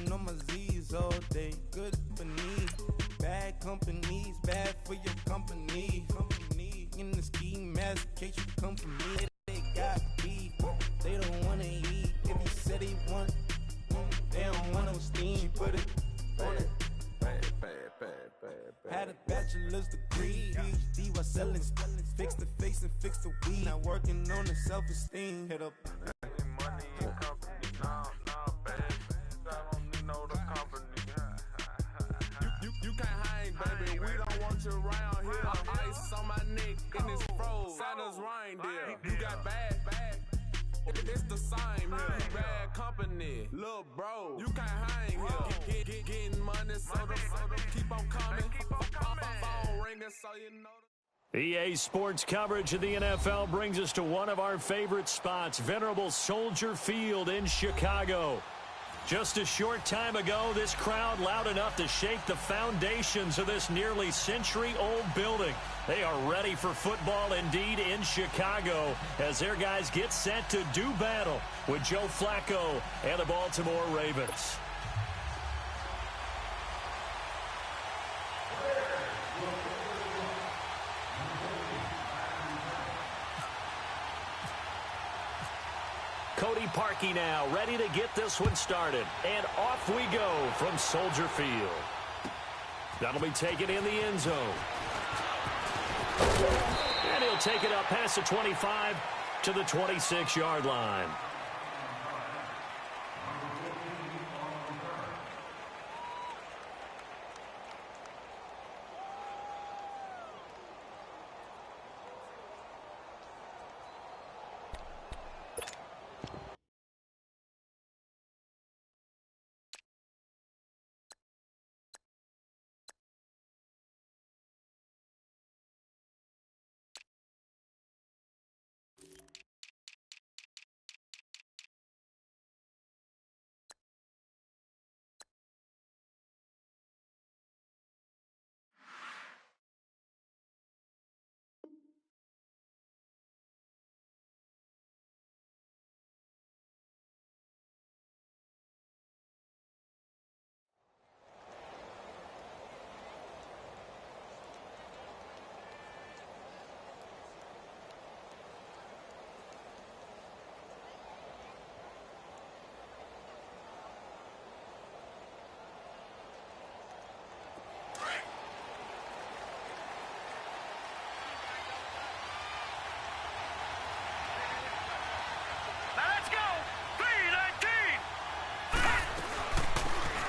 Sipping on my Z's all day, good for me. Bad companies, bad for your company. In the ski mask, case you come for me. They got beef, they don't wanna eat. If you said they want, they don't want no steam. Put it on it. Had a bachelor's degree, PhD while selling. Fix the face and fix the weed. Not working on the self-esteem. Hit up. Money and company, no, baby. I don't need no company. You can't hang, baby. We don't want you around here. Ice on my neck and it's froze. Santa's reindeer. You got bad. It's the same here. Bad company, little bro. You can't hang here. Getting money, so keep on coming. Phone ringing, so you know. EA Sports coverage of the NFL brings us to one of our favorite spots, venerable Soldier Field in Chicago. Just a short time ago, this crowd loud enough to shake the foundations of this nearly century-old building. They are ready for football indeed in Chicago as their guys get set to do battle with Joe Flacco and the Baltimore Ravens. Cody Parkey now ready to get this one started. And off we go from Soldier Field. That'll be taken in the end zone. And he'll take it up past the 25 to the 26-yard line.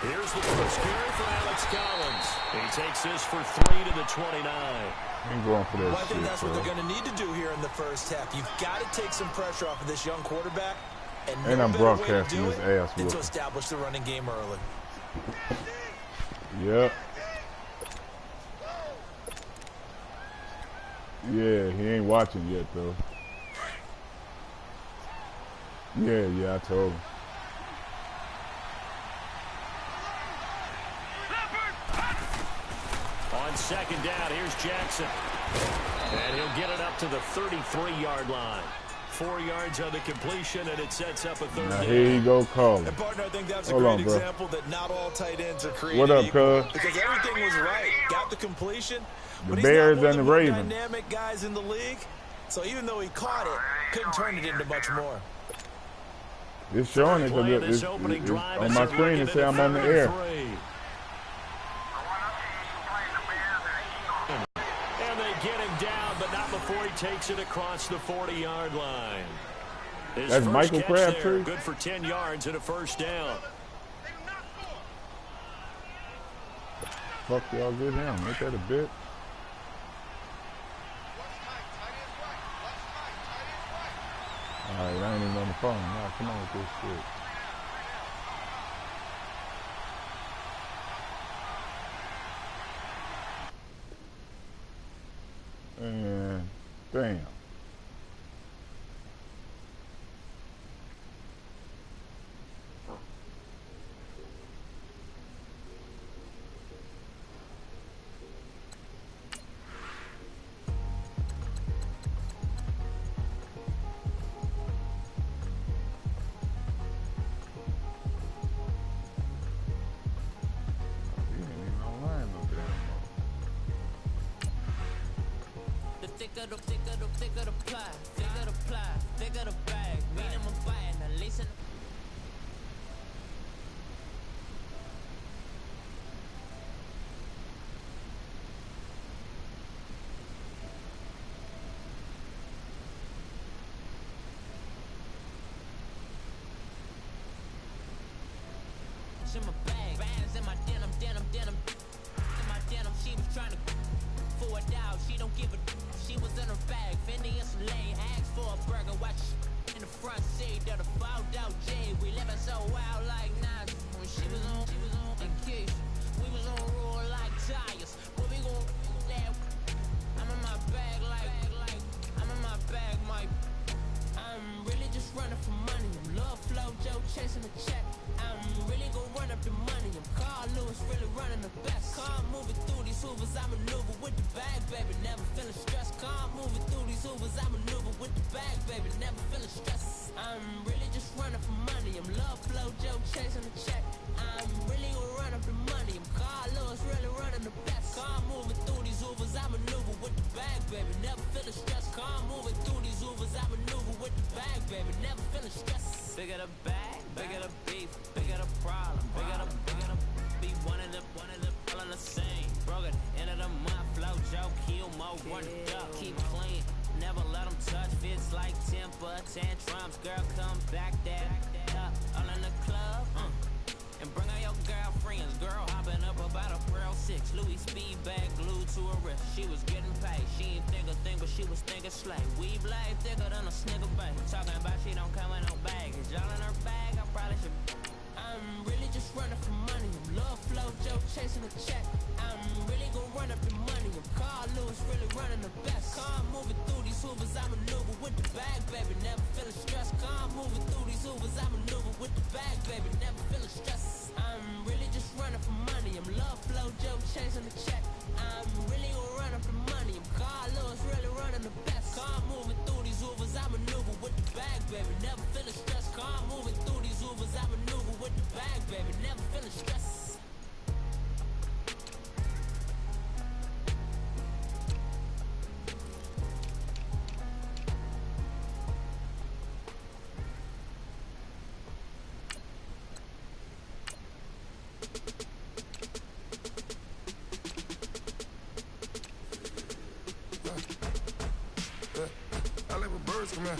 Here's the first carry for Alex Collins. He takes this for 3 to the 29. I'm going for that I think that's what bro. they're going to need to do here in the first half. You've got to take some pressure off of this young quarterback. And I'm broadcasting his ass than to establish the running game early. Yep. Yeah, he ain't watching yet, though. Yeah, I told him. On second down, here's Jackson. And he'll get it up to the 33-yard line. 4 yards on the completion, and it sets up a third down. Here you go, Colin. And partner, I think that's a great example that not all tight ends are created What up, equal. cuz? Because everything was right. Got the completion. The but Bears he's not and the one of Ravens. Dynamic guys in the league. So even though he caught it, couldn't turn it into much more. It's showing it because on my screen it says I'm on the air. And they get him down, but not before he takes it across the 40-yard line. His That's first Michael catch Crabtree. there, good for 10 yards and a first down. Fuck y'all, get him. Ain't that a bit? Alright, I ain't even on the phone. Nah, come on with this shit. And damn. thicker the pie, thicker the ply, thicker the bag. Me and my buying, at least in in my bag, bands in my denim. In my denim, she was trying to for a doubt. She don't give a. She was in her bag, Fendi and some lane. Asked for a burger, watch in the front seat of the fouled out J. We living so wild like nines. When she was on vacation, we was on roll like tires. But we gon' that. I'm in my bag like I'm in my bag, Mike. I'm really just running for money. I'm love flow, Joe chasing the check. I'm really gon' run up the money. I'm Carl Lewis, really running the best. Car moving through these hoovers, I maneuver with the bag, baby. Never feeling stressed. Car moving through these hoovers, I maneuver with the bag, baby. Never feeling stressed. I'm really just running for money. I'm love flow, Joe chasing the check. I'm really gon' run up the money. I'm Carl Lewis, really running the best. Car moving through these hoovers, I maneuver with the bag, baby. Never feeling stressed. Car moving through these hoovers, I maneuver with the bag, baby. Never feeling stressed. Bigger the bag, bigger the beef, bigger the problem, bigger the be one of the all in the same. Broke it end of the month, flow Joe, kill mo, run it up, keep clean, never let them touch. Fits like temper tantrums, girl come back that up, all in the club, and bring out your girlfriends. Girl hopping up about a Pearl 6, Louis speed bag glued to her wrist. She was getting paid, she ain't think a thing, but she was thinking slay. We blade thicker than a snigger bag. Talking about she don't come with no baggage. Y'all in her bag, I probably should. I'm really just running for money. I'm love flow, Joe chasing a check. I'm really gon' run up the money. I'm Carl Lewis, really running the best. Car moving through these hoovers, I maneuver with the bag, baby. Never feeling stressed. Car moving through these hoovers, I maneuver with the bag, baby. Never feeling stressed. I'm really just running for money. I'm love flow, Joe chasing the check. I'm really gon' run up the money. I'm Carl Lewis, really running the best. Car moving through these hoovers, I maneuver with the bag, baby. Never feeling stressed. Car moving through these hoovers, I maneuver with the bag, baby. Never feeling stressed. I like when birds come in.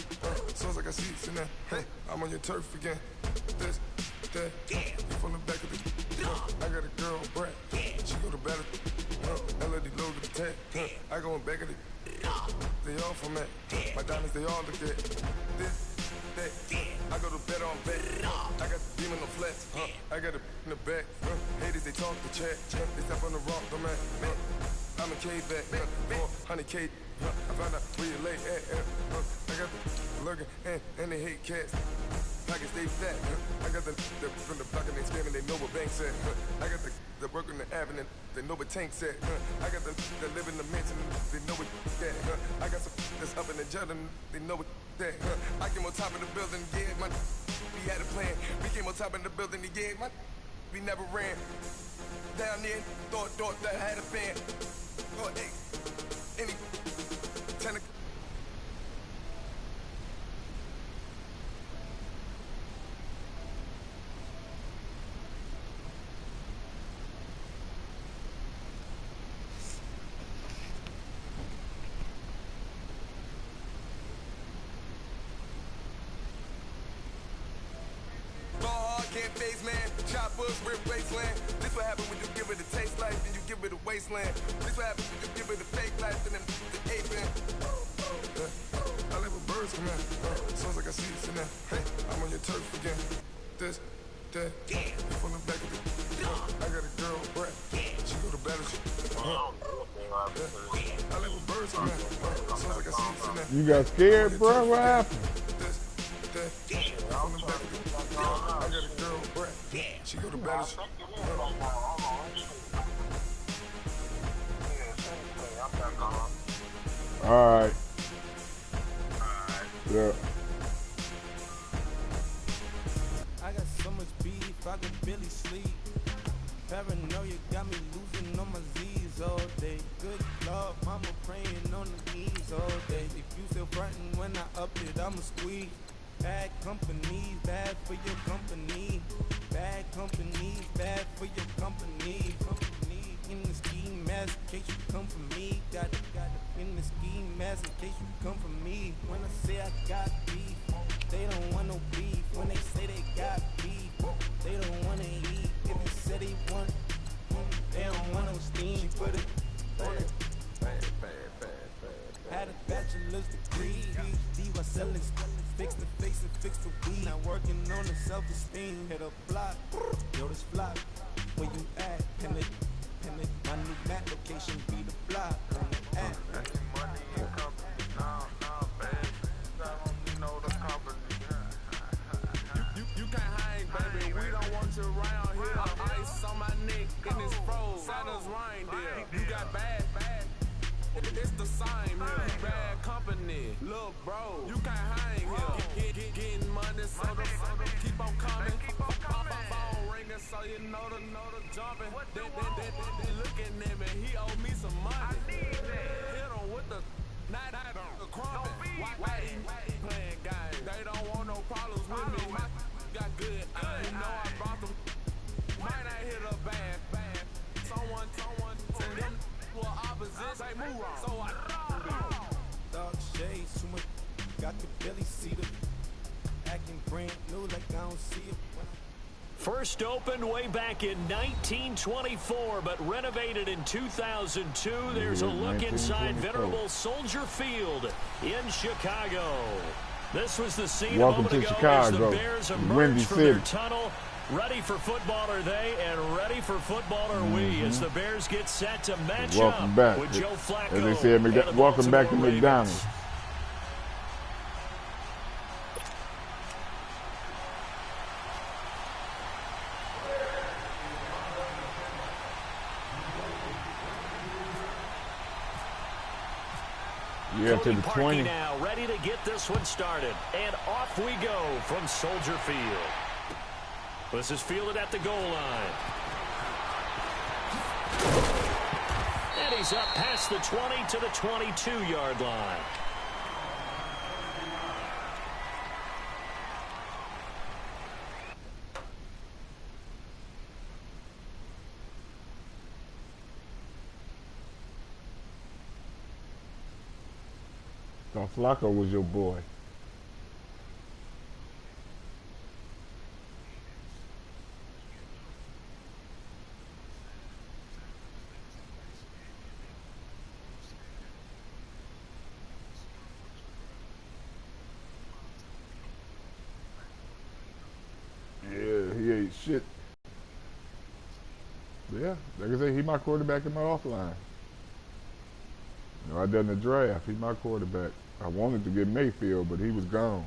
Sounds like I see it in there. Hey, I'm on your turf again. This, that, you from the back of the. I got a girl, Brad. She go to battle. LED logo the tag. I go in back of the. They all from that. My diamonds, they all look at. This, that. I go to bed on bed. I got the demon on flats. I got it in the back. Haters, they talk the chat. They step on the rock, the man. I'm a K-back. 400K. I found out where you lay at. I got the lurking and they hate cats. Pockets stay fat. I got the from the block and they scamming, they know what banks at. I got the work on the avenue, they know what tanks at. I got the live in the mansion, they know what that. I got some that's up in the Jordan, they know what that. I came on top of the building, yeah, we had a plan. We came on top of the building, yeah, we never ran. Down there, thought that I had a fan. Oh, hey, any 10 can't face, man. Choppers, rip wasteland. This what happen when you give it a taste life and you give it a wasteland. This what happen when you give it a fake life and then the ape in. I like when birds come in. Sounds like I see it in there. Hey, I'm on your turf again. This, that, you from the back of the. I got a girl, Brad. She go to battle. I like when birds come in. Sounds like I see it in there. You got scared, bro? What happened? From the back of the. I got a girl, Brad. She go to battle. All right. Yeah. I got so much beef, I can barely sleep. Paranoia got me losing on my Z's all day. Good Lord, mama praying on the knees all day. If you still frontin' when I up it, I'ma squeeze. Bad companies, bad for your company. Bad companies, bad for your company. Company in the ski mask in case you come for me. Got it in the ski mask in case you come for me. When I say I got beef, they don't want no beef. When they say they got beef, they don't wanna eat. If they say they want, they don't want no steam. Put it on it. Had a bachelor's degree, PhD while selling fix the face and fix the weed. Now working on the self-esteem. Hit a block, yo this block. Where you at? Pin it. My new map location be the block. On the app. Money and company, no, baby. I don't know the company. You can't hang, baby. We don't want you around here. Ice on my neck and it's froze. Santa's reindeer. You got bad. It's the same here. Bad company. Look, bro, you can't hang here. Getting money, so the keep on coming. Phone ringing, so you know the jumping. They looking at me. He owe me some money. Hit him with the night the crumping. Why he playing games? They don't want no problems with me. Got good. You know I brought them. Might not hit a bad. Someone tell them. Opposition, move on. So I dog shades, too much. Got the belly seater, acting brand new like I don't see it. First opened way back in 1924, but renovated in 2002. There's a look inside venerable Soldier Field in Chicago. This was the scene Welcome a moment to ago Chicago. as the Bears Windy emerged from City. their tunnel. Ready for football are they, and ready for football are we, as the Bears get set to match Welcome up back. with Joe Flacco. As they said, and the welcome back to Baltimore McDonald's. Ravens. Yeah, to the 20. Now ready to get this one started, and off we go from Soldier Field. This is fielded at the goal line. And he's up past the 20 to the 22-yard line. Thought Flacco was your boy. Yeah, he ain't shit. Yeah, like I say, he my quarterback in my offline. You know, I done the draft. He's my quarterback. I wanted to get Mayfield, but he was gone.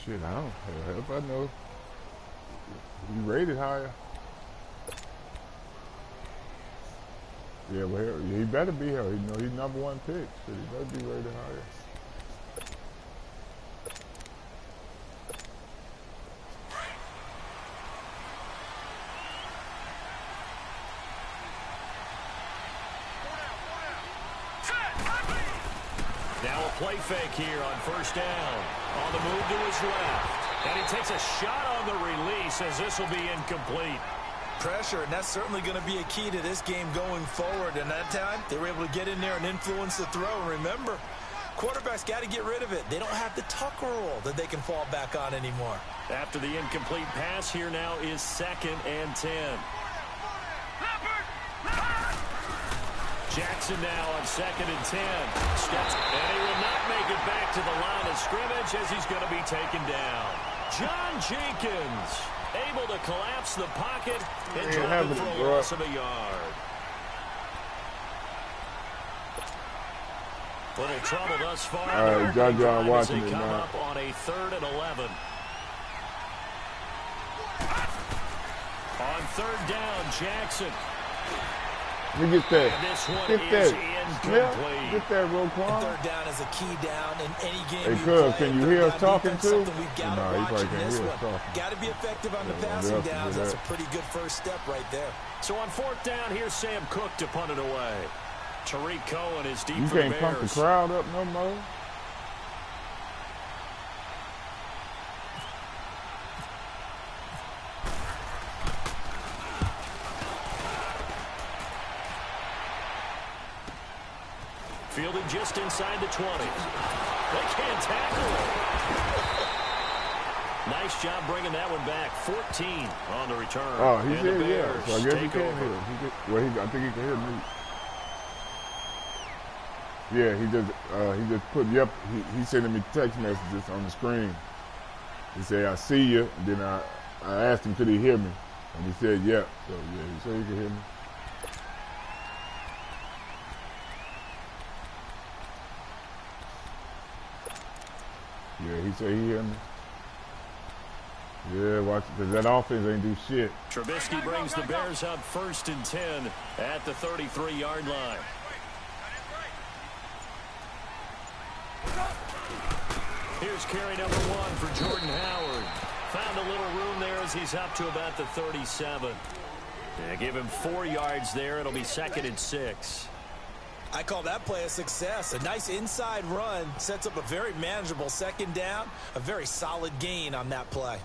Shit, I don't hell if I know. He rated higher. Yeah, well, he better be here. You know, he's #1 pick. Shit, he better be rated higher. Now a play fake here on first down. On the move to his left. And he takes a shot on the release as this will be incomplete. Pressure, and that's certainly going to be a key to this game going forward. And that time, they were able to get in there and influence the throw. And remember, quarterbacks got to get rid of it. They don't have the tucker roll that they can fall back on anymore. After the incomplete pass, here now is 2nd and 10. Jackson now on 2nd and 10. Steps, and he will not make it back to the line of scrimmage as he's going to be taken down. John Jenkins able to collapse the pocket and drop it for a loss of a yard. Little trouble thus far. All right, John watching they it come now. up on a 3rd and 11. On 3rd down, Jackson. Let me get that. And this one Get is that. incomplete. Get that, Roquan. Third down is a key down in any game Hey, you Cuz, play. can you Third hear us down talking defense, too? something we've got to Nah, he watch probably in can't this hear us one. talking. Got to be effective on the Yeah, passing definitely downs. do That's a that. pretty good first step right there. So on fourth down, here's Sam Cook to punt it away. Tariq Cohen is deep You for the can't pump the Bears. crowd up no more. Fielded just inside the 20. They can't tackle him. Nice job bringing that one back. 14 on the return. Oh, he's And the here, yeah. Bears So I guess he take can over. hear. I think he can hear me. Yeah, he just put, yep, he sending me text messages on the screen. He said, I see you. And then I asked him, could he hear me? And he said, yep. So, yeah, he said he could hear me. Yeah, he said he hear me. Yeah, watch, because that offense ain't do shit. Trubisky brings the Bears up 1st and 10 at the 33-yard line. Here's carry number 1 for Jordan Howard. Found a little room there as he's up to about the 37. Yeah, give him 4 yards there. It'll be 2nd and 6. I call that play a success. A nice inside run sets up a very manageable second down. A very solid gain on that play.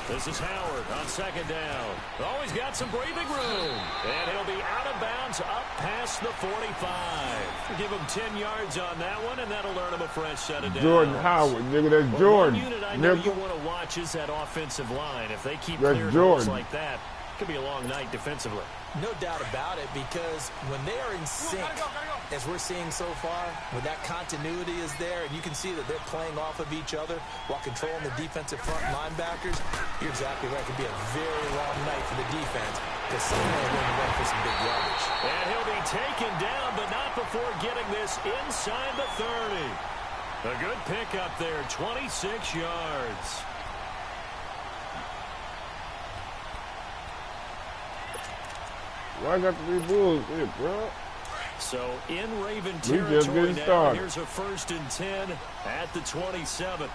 This is Howard on 2nd down. Oh, he's got some breathing room. And he'll be out of bounds up past the 45. Give him 10 yards on that one, and that'll earn him a fresh set of downs. Jordan Howard, nigga, that's Well, Jordan. one unit I know Nigga. you want to watch is that offensive line. If they keep That's clearing Jordan. holes like that, it could be a long night defensively. No doubt about it, because when they are in sync, as we're seeing so far, when that continuity is there, and you can see that they're playing off of each other while controlling the defensive front linebackers, you're exactly right. It could be a very long night for the defense, because someone is going to run for some big yardage. And he'll be taken down, but not before getting this inside the 30. A good pickup there, 26 yards. Why I got to be bullshit, bro? So in Raven just territory getting now, started. here's a 1st and 10 at the 27.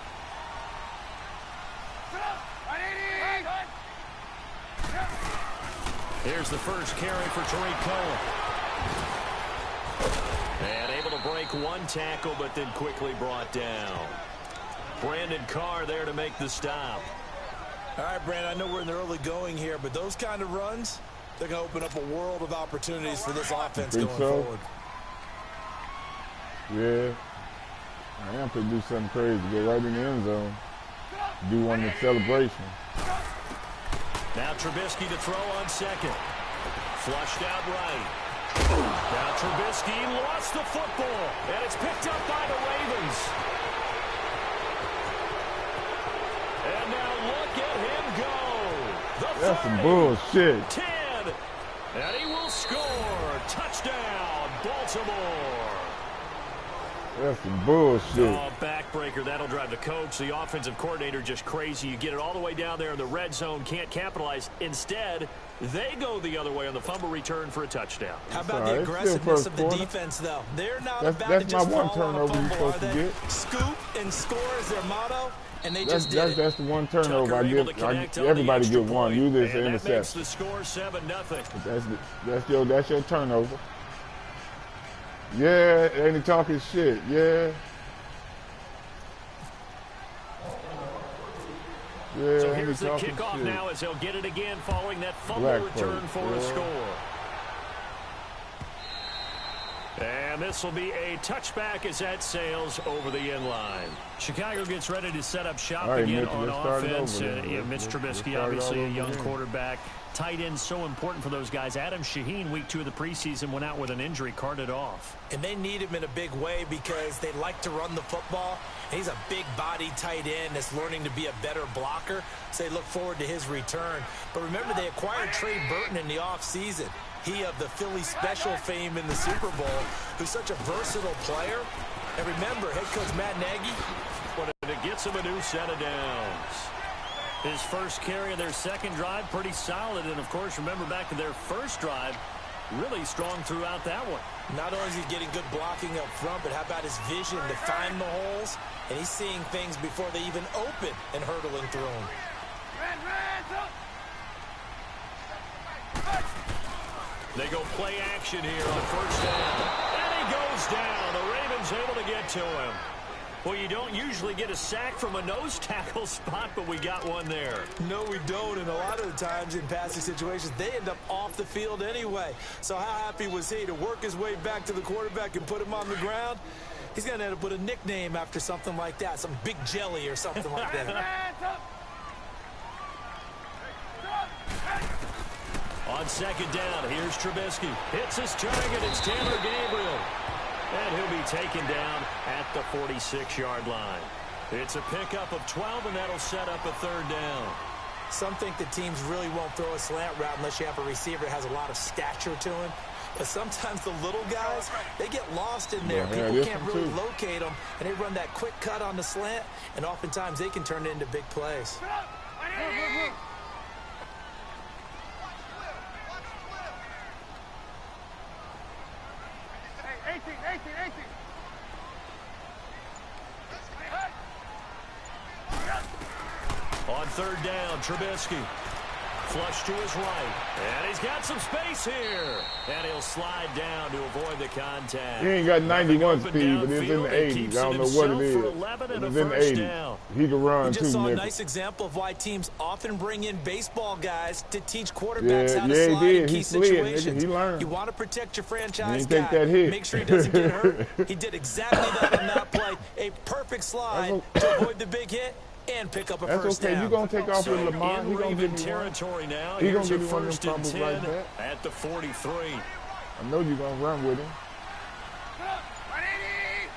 Here's the first carry for Tariq Cohen. And able to break one tackle, but then quickly brought down. Brandon Carr there to make the stop. All right, Brandon, I know we're in the early going here, but those kind of runs, they're going to open up a world of opportunities for this offense Think going so? forward. Yeah. I am to do something crazy. Get right in the end zone. Do one of the celebrations. Now Trubisky to throw on 2nd. Flushed out right. Now Trubisky lost the football, and it's picked up by the Ravens. And now look at him go. The That's some 30, bullshit. 10, and he will score. Touchdown, Baltimore. That's some bullshit. Oh, backbreaker. That'll drive the coach, the offensive coordinator, just crazy. You get it all the way down there in the red zone, can't capitalize. Instead, they go the other way on the fumble return for a touchdown. How about all the right. It's still aggressiveness first of the quarter. defense, though? They're not That's about to just my one fall on a turnover you're fumble, are supposed to they? get. Scoop and score is their motto, and they That's just did it. that's the one turnover Tucker I able get. to connect on the Everybody extra get one. point, You this and that makes interception. the score 7-0. That's your turnover. Yeah, ain't he talking shit? Yeah. Yeah, So ain't he here's the talking kickoff shit. now as they'll get it again following that fumble Black return folks, for a yeah. score. And this will be a touchback as that sails over the end line. Chicago gets ready to set up shop All right, again Mitch, on let's start it offense. over then. And, Mitch Let's Trubisky, start it obviously all a over young again. quarterback. Tight end so important for those guys. Adam Shaheen, week 2 of the preseason, went out with an injury, carted off. And they need him in a big way because they like to run the football. He's a big body tight end that's learning to be a better blocker. So they look forward to his return. But remember, they acquired Trey Burton in the offseason. He of the Philly special fame in the Super Bowl, who's such a versatile player. And remember, head coach Matt Nagy, but it gets him a new set of downs. His first carry of their second drive, pretty solid. And, of course, remember back to their first drive, really strong throughout that one. Not only is he getting good blocking up front, but how about his vision to find the holes? And he's seeing things before they even open and hurdling through them. They go play action here on first down. And he goes down. The Ravens able to get to him. Well, you don't usually get a sack from a nose tackle spot, but we got one there. No, we don't, and a lot of the times in passing situations, they end up off the field anyway. So how happy was he to work his way back to the quarterback and put him on the ground? He's going to end up with a nickname after something like that, some Big Jelly or something like that. On second down, here's Trubisky. Hits his target. It's Taylor Gabriel. And he'll be taken down at the 46-yard line. It's a pickup of 12, and that'll set up a third down. Some think the teams really won't throw a slant route unless you have a receiver that has a lot of stature to him. But sometimes the little guys, they get lost in there. People can't really locate them, and they run that quick cut on the slant, and oftentimes they can turn it into big plays. On third down, Trubisky. Flush to his right. And he's got some space here. And he'll slide down to avoid the contact. He ain't got 91 speed, but it's in the 80s. I don't know what it is. It's in the 80s. He can run, too. We just saw a nice example of why teams often bring in baseball guys to teach quarterbacks how to slide in key situations. He learned. You want to protect your franchise guy. That hit. Make sure he doesn't get hurt. He did exactly that on that play. A perfect slide to avoid the big hit and pick up a first down. You're going to take off with Lamar. He's going to give territory now. Here's your first and 10 like at the 43. I know you're going to run with him.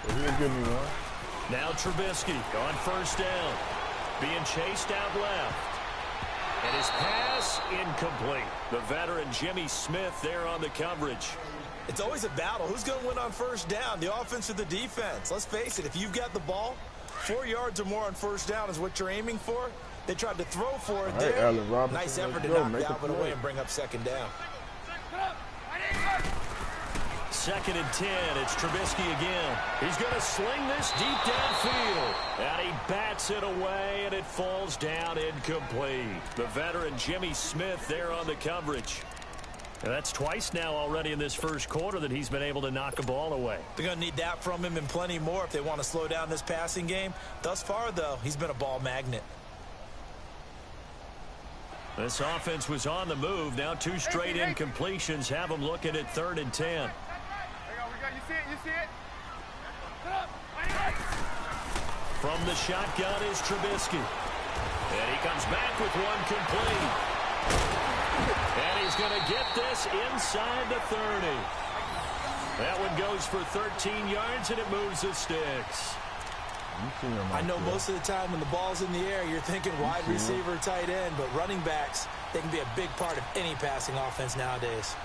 So he'll give me one. Now Trubisky on first down. Being chased out left. And his pass incomplete. The veteran Jimmy Smith there on the coverage. It's always a battle. Who's going to win on first down, the offense or the defense? Let's face it, if you've got the ball, 4 yards or more on first down is what you're aiming for. They tried to throw for it there. Nice effort to knock Dalvin away and bring up second down. Second and 10. It's Trubisky again. He's going to sling this deep downfield. And he bats it away, and it falls down incomplete. The veteran Jimmy Smith there on the coverage. And that's twice now already in this first quarter that he's been able to knock a ball away. They're going to need that from him and plenty more if they want to slow down this passing game. Thus far, though, he's been a ball magnet. This offense was on the move. Now two straight incompletions have them looking at third and 10. You see it? From the shotgun is Trubisky. And he comes back with one complete. And he's going to get this inside the 30. That one goes for 13 yards, and it moves the sticks. I know most of the time when the ball's in the air, you're thinking wide receiver, tight end, but running backs, they can be a big part of any passing offense nowadays.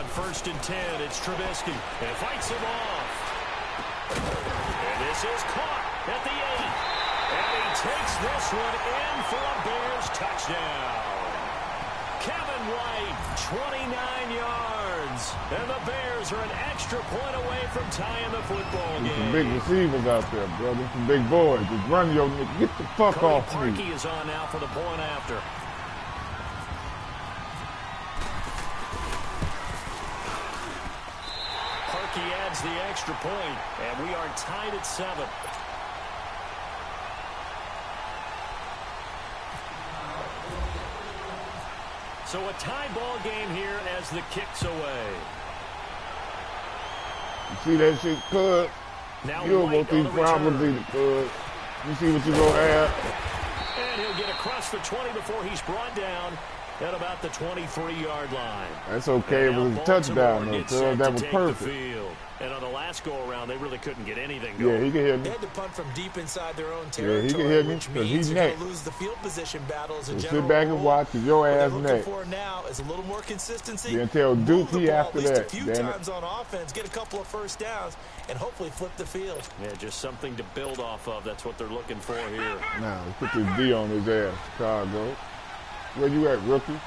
First and 10, it's Trubisky. And fights him off. And this is caught at the 8. And he takes this one in for a Bears touchdown. Kevin White, 29 yards. And the Bears are an extra point away from tying the football game. Some big receivers out there, brother. Some big boys. Just run your nigga. Get the fuck off me. Parkey is on now for the point after. He adds the extra point, and we are tied at 7. So a tie ball game here as the kick's away. You see that shit, cuz? You'll go through problems either, cuz. You see what you gonna have? And he'll get across the 20 before he's brought down at about the 23-yard line. That's okay. It was a touchdown, though, cuz. That was perfect. And on the last go-around, they really couldn't get anything going. Yeah, he can hit me. They had to punt from deep inside their own territory, Yeah, he can hit me which because means he's you're next. going to lose the field position battle as a So general sit back and rule. watch because your ass What they're next. looking for now is a little more consistency. Then tell Move Duke the he ball after at least that. a few Damn times on offense, get a couple of first downs, and hopefully flip the field. Yeah, just something to build off of. That's what they're looking for here. Now, put this D on his ass, Chicago. Where you at, rookie?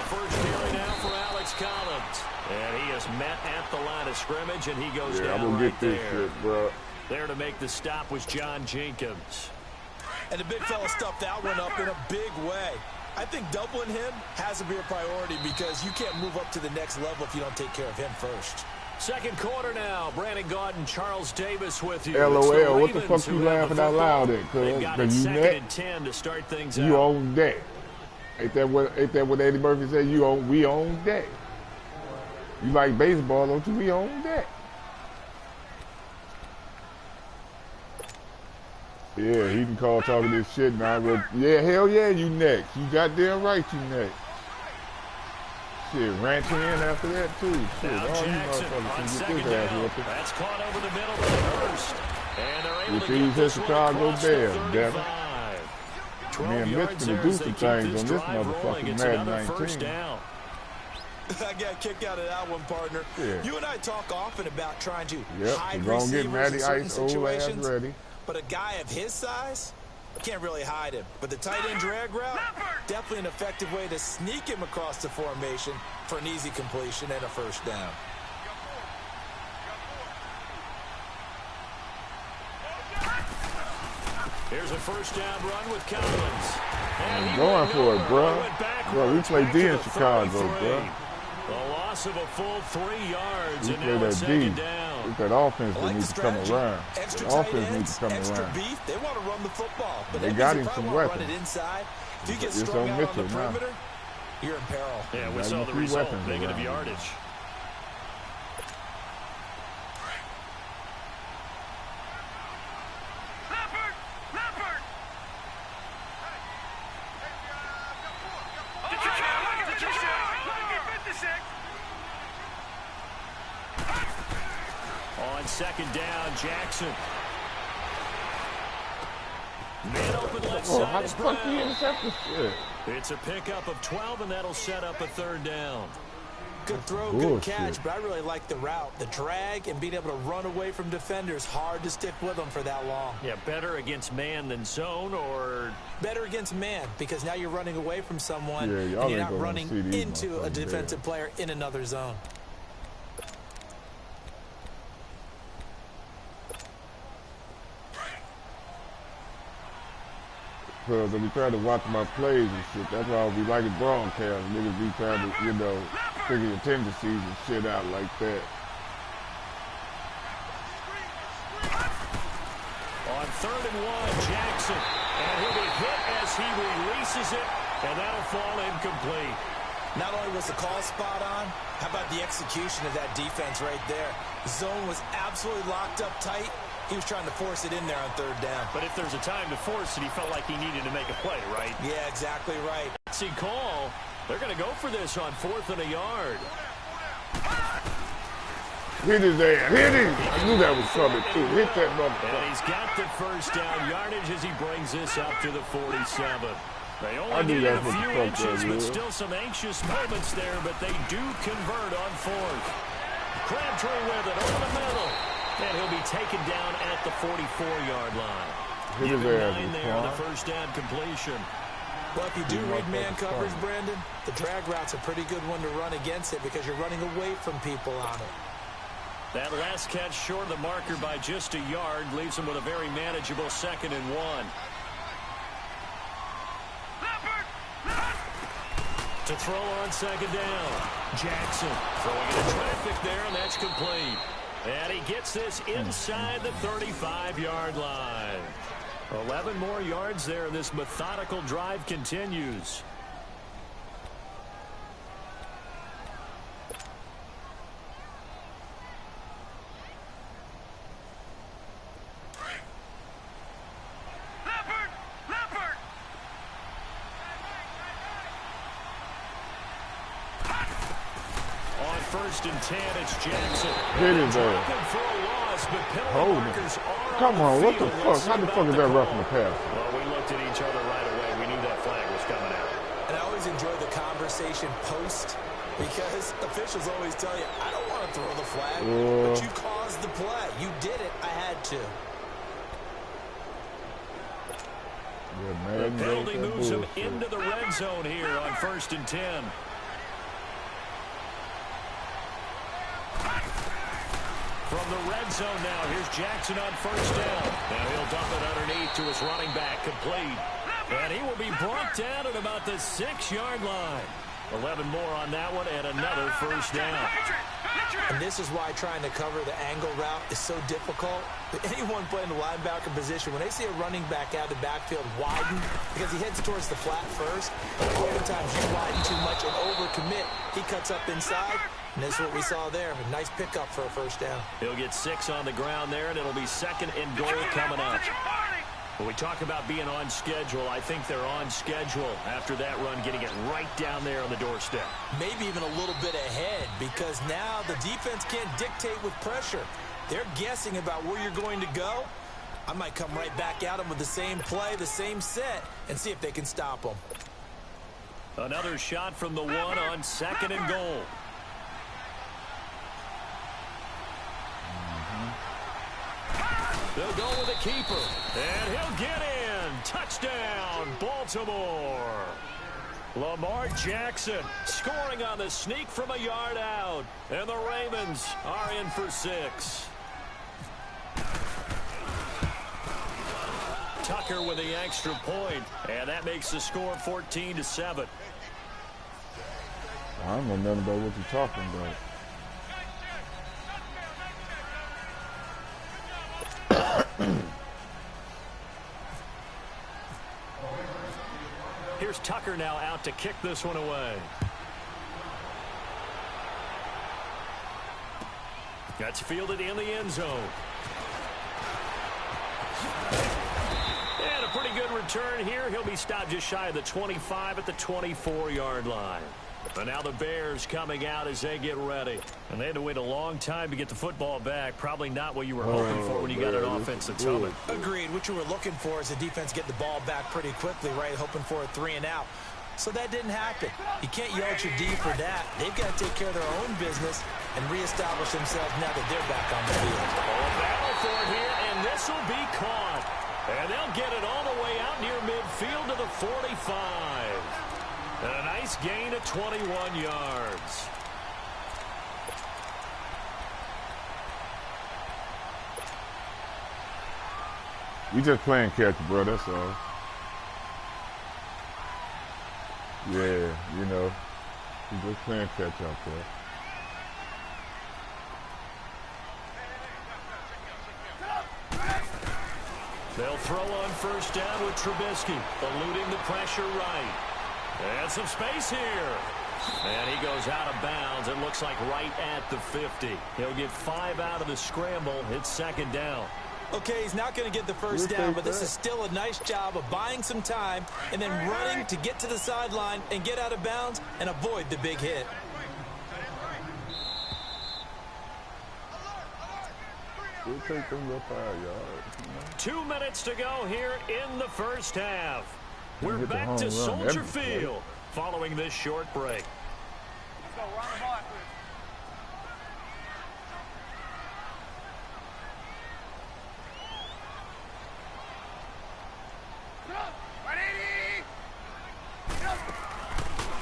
First carry now for Alex Collins. And he is met at the line of scrimmage, and he goes Yeah, down I'm gonna right get this there. shit, bro. There to make the stop was John Jenkins. And the big fella stuffed that one up in a big way. I think doubling him has to be a priority because you can't move up to the next level if you don't take care of him first. Second quarter now. Brandon Gaudin, Charles Davis with you. LOL, what the fuck you laughing out loud at, cuz? Because you second next. and 10 to start things You out. own that. Ain't that what Eddie Murphy said? We own that. You like baseball, don't you? We own that. Yeah, he can call talking this shit now. Yeah, hell yeah, you next. You goddamn right, you next. Shit, ranching in after that too. Shit, Now all you Jackson motherfuckers on can get second this ass down. whooping. That's caught over the middle to first. And they're able If to he's get this in one Chicago, across the damn, damn it. 35. Me 12 and Mitch yards gonna there do as they some keep things this on this drive rolling. motherfucking It's Madden another 19. first down. I got a kick out of that one, partner. Yeah. You and I talk often about trying to Yep, hide we're gonna get receivers Matty in certain Ice old ass situations. ready. But a guy of his size, can't really hide him. But the tight end drag route, definitely an effective way to sneak him across the formation for an easy completion and a first down. Here's a first down run with Collins. And I'm he going went for it, nowhere. bro. He went backwards, Bro, we play back D to in the Chicago, 33. bro. A loss of a full 3 yards, We and play now it's that second D. down. It's that offense I that like the needs to come strategy. around. Extra The tight offense needs ends, to come extra around. beef. They want to run the football. But They that got means him you some probably want to run weapons. it inside. If you get It's strung on out on the Mitchell now. perimeter, you're in peril. Yeah, we Got saw him a the few result, weapons negative around. yardage. On second down, Jackson. Man open left Oh, side how the is fuck you Brown. intercept this shit? It's a pickup of 12, and that'll set up a third down. Good throw, good bullshit. catch, but I really like the route. The drag and being able to run away from defenders, hard to stick with them for that long. Yeah, better against man than zone, or Better against man, because now you're running away from someone, Yeah, and y'all you're ain't not gonna running see these into a motherfuckers defensive player in another zone. Because I be trying to watch my plays and shit. That's why we like it broadcast. Niggas be trying to, figure your tendencies and shit out like that. on 3rd and 1, Jackson. And he'll be hit as he releases it, and that'll fall incomplete. Not only was the call spot on, how about the execution of that defense right there? Zone was absolutely locked up tight. He was trying to force it in there on 3rd down. But if there's a time to force it, he felt like he needed to make a play, right? Yeah, exactly right. See call. They're going to go for this on 4th and a yard. Hit his ass. Hit him. I knew that was coming, too. Hit that motherfucker. And he's got the first down yardage as he brings this up to the 47. They I only knew needed a that's what few the fuck inches, that but was. still some anxious moments there, but they do convert on 4th. Crabtree with it over the middle. And he'll be taken down at the 44-yard line. Hit his Given ass, 9 this there on the car. first down completion. Well, if you do read man motherfuckers coverage, coming. Brandon, the drag route's a pretty good one to run against it because you're running away from people on it. That last catch short of the marker by just a yard leaves him with a very manageable 2nd and 1. To throw on 2nd down. Jackson throwing into traffic there, and that's complete. And he gets this inside the 35-yard line. 11 more yards there, and this methodical drive continues. first and 10. It's Jackson. Hit his For ass. a loss, but penalty Hold it. markers are Come on, what the field. fuck? We'll see How the about fuck is that call. roughing the pass? Well, we looked at each other right away. We knew that flag was coming out. And I always enjoy the conversation post because officials always tell you, I don't want to throw the flag, but you caused the play. You did it. I had to. Yeah, The man, penalty moves him into the red zone here on first and 10. From the red zone now, here's Jackson on first down. Now he'll dump it underneath to his running back, complete. And he will be brought down at about the 6-yard line. 11 more on that one and another first down. And this is why trying to cover the angle route is so difficult. Anyone playing the linebacker position, when they see a running back out of the backfield widen, because he heads towards the flat first, oftentimes you widen too much and overcommit. He cuts up inside, and that's what we saw there. A nice pickup for a first down. He'll get 6 on the ground there, and it'll be second and goal coming up. When we talk about being on schedule, I think they're on schedule after that run, getting it right down there on the doorstep. Maybe even a little bit ahead, because now the defense can't dictate with pressure. They're guessing about where you're going to go. I might come right back at them with the same play, the same set, and see if they can stop them. Another shot from the 1 on second and goal. They'll go with a keeper, and he'll get in. Touchdown, Baltimore. Lamar Jackson scoring on the sneak from a yard out, and the Ravens are in for 6. Tucker with the extra point, and that makes the score 14-7. I don't know nothing about what you're talking about. Here's Tucker now out to kick this one away. That's fielded in the end zone. And a pretty good return here. He'll be stopped just shy of the 25 at the 24-yard line. And now the Bears coming out as they get ready. And they had to wait a long time to get the football back. Probably not what you were hoping for when you got an offense that's coming. Agreed. What you were looking for is the defense get the ball back pretty quickly, right? Hoping for a 3 and out. So that didn't happen. You can't yell at your D for that. They've got to take care of their own business and reestablish themselves now that they're back on the field. A battle for it here, and this will be caught. And they'll get it all the way out near midfield to the 45. And a nice gain of 21 yards. We just playing catch, bro, that's all. Yeah, you know, we just playing catch out there. They'll throw on first down with Trubisky, eluding the pressure right. And some space here. And he goes out of bounds. It looks like right at the 50. He'll get 5 out of the scramble. It's second down. Okay, he's not going to get the first down, but this is still a nice job of buying some time and then running to get to the sideline and get out of bounds and avoid the big hit. We'll take them to 5 yards. 2 minutes to go here in the first half. We're Hit the back home to run Soldier every play. Field following this short break. Let's go, run the ball.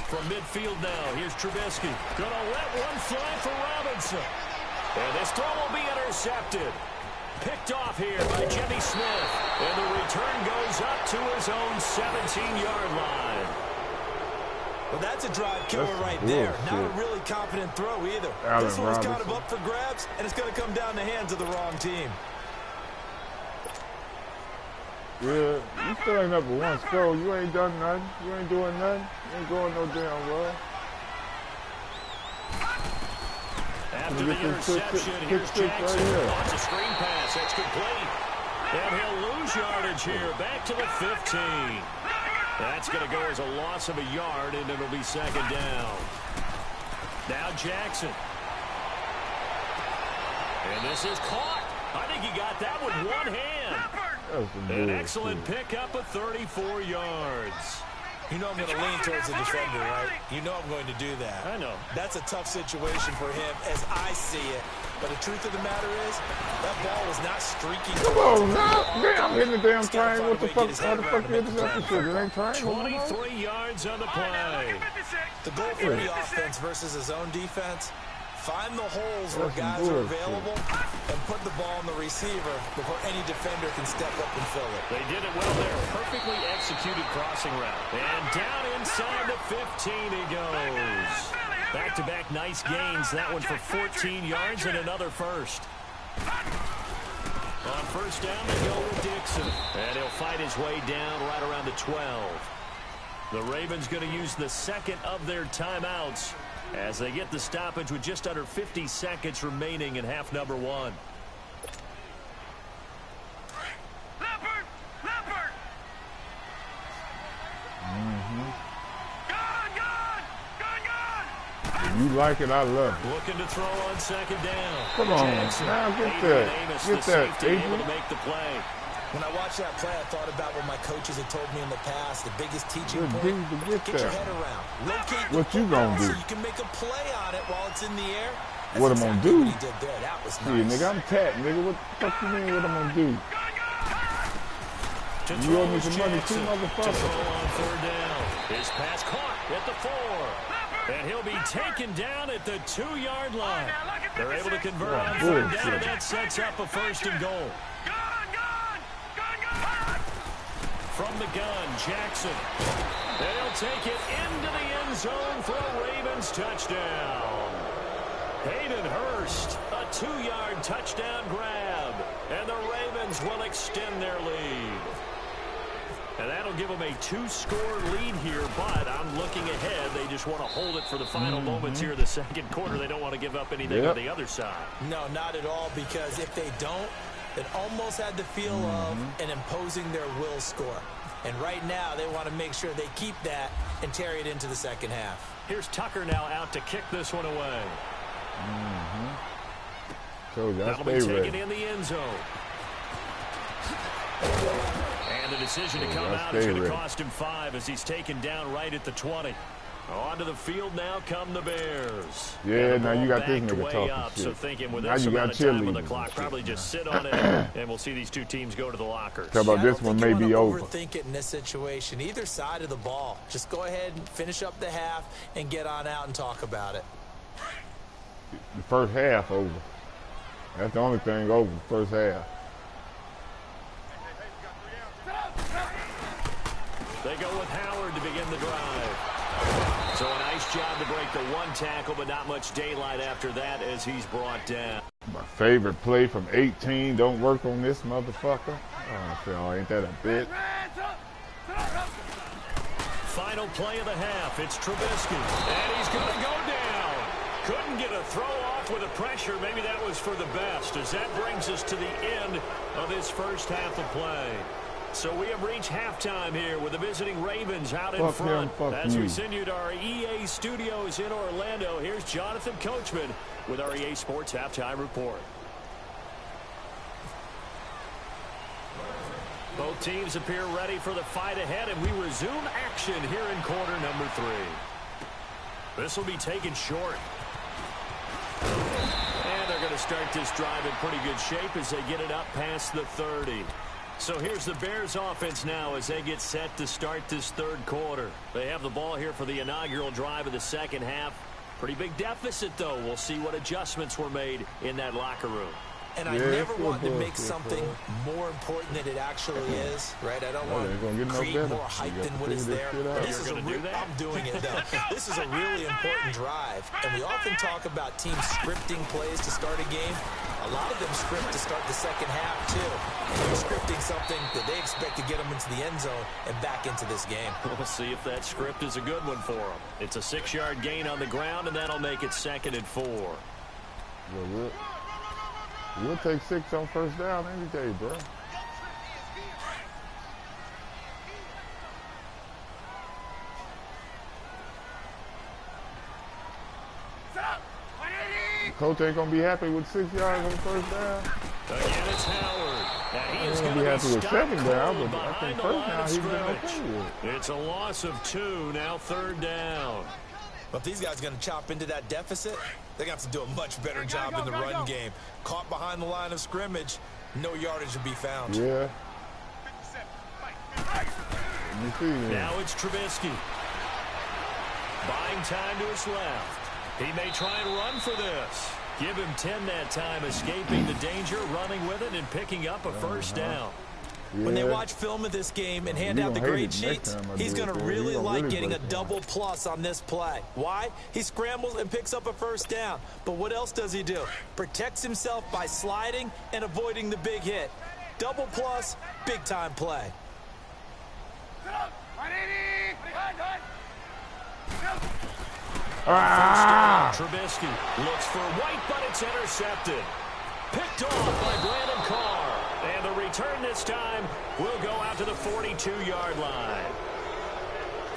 From midfield now, here's Trubisky. Gonna let one fly for Robinson. And this throw will be intercepted. Picked off here by Jimmy Smith. And the return goes up to his own 17-yard line. Well, that's a drive killer right there. Not a really confident throw either. This one's kind of up for grabs, and it's going to come down the hands of the wrong team. Yeah, you still ain't up with one score. You ain't done nothing. You ain't doing nothing. You ain't going no damn well. After the interception, here's Jackson. Lots of screen pass. That's complete. And he'll lose yardage here. Back to the 15. That's going to go as a loss of a yard, and it'll be second down. Now Jackson And this is caught. I think he got that with one hand. An excellent pickup of 34 yards. You know I'm going to lean towards the defender, right? You know I'm going to do that. I know. That's a tough situation for him as I see it. But the truth of the matter is, that ball was not streaking. Come on, now. Damn, I'm hitting the damn triangle. What the fuck? How the fuck is this? It ain't triangle. 23 yards on the play. The goal for the offense versus his own defense, find the holes where guys are available and put the ball on the receiver before any defender can step up and fill it. They did it well there. Perfectly executed crossing route. And down inside the 15 he goes. Back-to-back nice gains. That one for 14 yards and another first. On first down, they go with Dixon. And he'll fight his way down right around the 12. The Ravens going to use the second of their timeouts as they get the stoppage with just under 50 seconds remaining in half number one. You like it, I love it. Looking to throw on second down. Come on, Jackson. now get Adrian that. Amos, Get the that, safety, able Adrian. to make the play. When I watched that play, I thought about what my coaches had told me in the past. The biggest teaching Good point, dude to get your that. head around. Locate What the you gonna football do? so you can make a play on it while it's in the air. That's What I'm gonna exactly do? what he did there. That was See, nice. nigga, I'm tapped, nigga. What the fuck you mean what I'm gonna do? To You throw owe me is some money too, Jackson. To motherfucker. throw on third down. His pass caught at the 4. And he'll be taken down at the 2-yard line. They're able to convert on third down, and that sets up a first and goal. From the gun, Jackson. And he'll take it into the end zone for a Ravens touchdown. Hayden Hurst, a 2-yard touchdown grab. And the Ravens will extend their lead. And that'll give them a 2-score lead here, but I'm looking ahead. They just want to hold it for the final moments here in the second quarter. They don't want to give up anything on the other side. No, not at all, because if they don't, it almost had the feel of an imposing their will score. And right now, they want to make sure they keep that and carry it into the second half. Here's Tucker now out to kick this one away. So That'll be taken in the end zone. And the decision to come out is going to cost him 5 as he's taken down right at the 20. Onto the field now come the Bears. Yeah, now you got this Backed nigga way talking up, shit. so thinking with Now this you amount got of time on the cheerleaders clock, and probably shit. just sit on it, and we'll see these two teams go to the lockers. Talk about this one may be over. Overthink it in this situation. Either side of the ball. Just go ahead and finish up the half and get on out and talk about it. The first half over. That's the only thing over, the first half. They go with Howard to begin the drive. So a nice job to break the one tackle, but not much daylight after that as he's brought down. My favorite play from 18 don't work on this motherfucker. Oh, ain't that a bitch? Final play of the half. It's Trubisky. And he's going to go down. Couldn't get a throw off with the pressure. Maybe that was for the best, as that brings us to the end of this first half of play. So we have reached halftime here with the visiting Ravens out in front. As we send you to our EA studios in Orlando, here's Jonathan Coachman with our EA Sports Halftime Report. Both teams appear ready for the fight ahead, and we resume action here in quarter number 3. This will be taken short. And they're going to start this drive in pretty good shape as they get it up past the 30. So here's the Bears offense now as they get set to start this third quarter. They have the ball here for the inaugural drive of the second half. Pretty big deficit, though. We'll see what adjustments were made in that locker room. And I never wanted to make something more important than it actually is, right? I don't want to create more hype than what is there. This is I'm doing it, though. This is a really important drive. And we often talk about teams scripting plays to start a game. A lot of them script to start the second half, too. They're scripting something that they expect to get them into the end zone and back into this game. We'll see if that script is a good one for them. It's a 6-yard gain on the ground, and that'll make it 2nd and 4. We'll take 6 on first down any day, bro. Coach ain't gonna be happy with 6 yards on first down. Again, it's Howard. And he is going to be happy with stopped second down, cold but I behind think the first line down of he's been scrimmage. okay with. It's a loss of 2, now 3rd down. But if these guys are going to chop into that deficit, they're going to have to do a much better job in the run game. Caught behind the line of scrimmage, no yardage to be found. Yeah. Let me see. Now it's Trubisky. Buying time to his left. He may try and run for this. Give him 10 that time, escaping the danger, running with it, and picking up a first down. Yeah. When they watch film of this game and hand out the grade sheets, he's going to really like getting a double plus on this play. Why? He scrambles and picks up a first down. But what else does he do? Protects himself by sliding and avoiding the big hit. Double plus, big time play. Trubisky looks for White, but it's intercepted. Picked off by Brandon Carr. And the return this time will go out to the 42-yard line.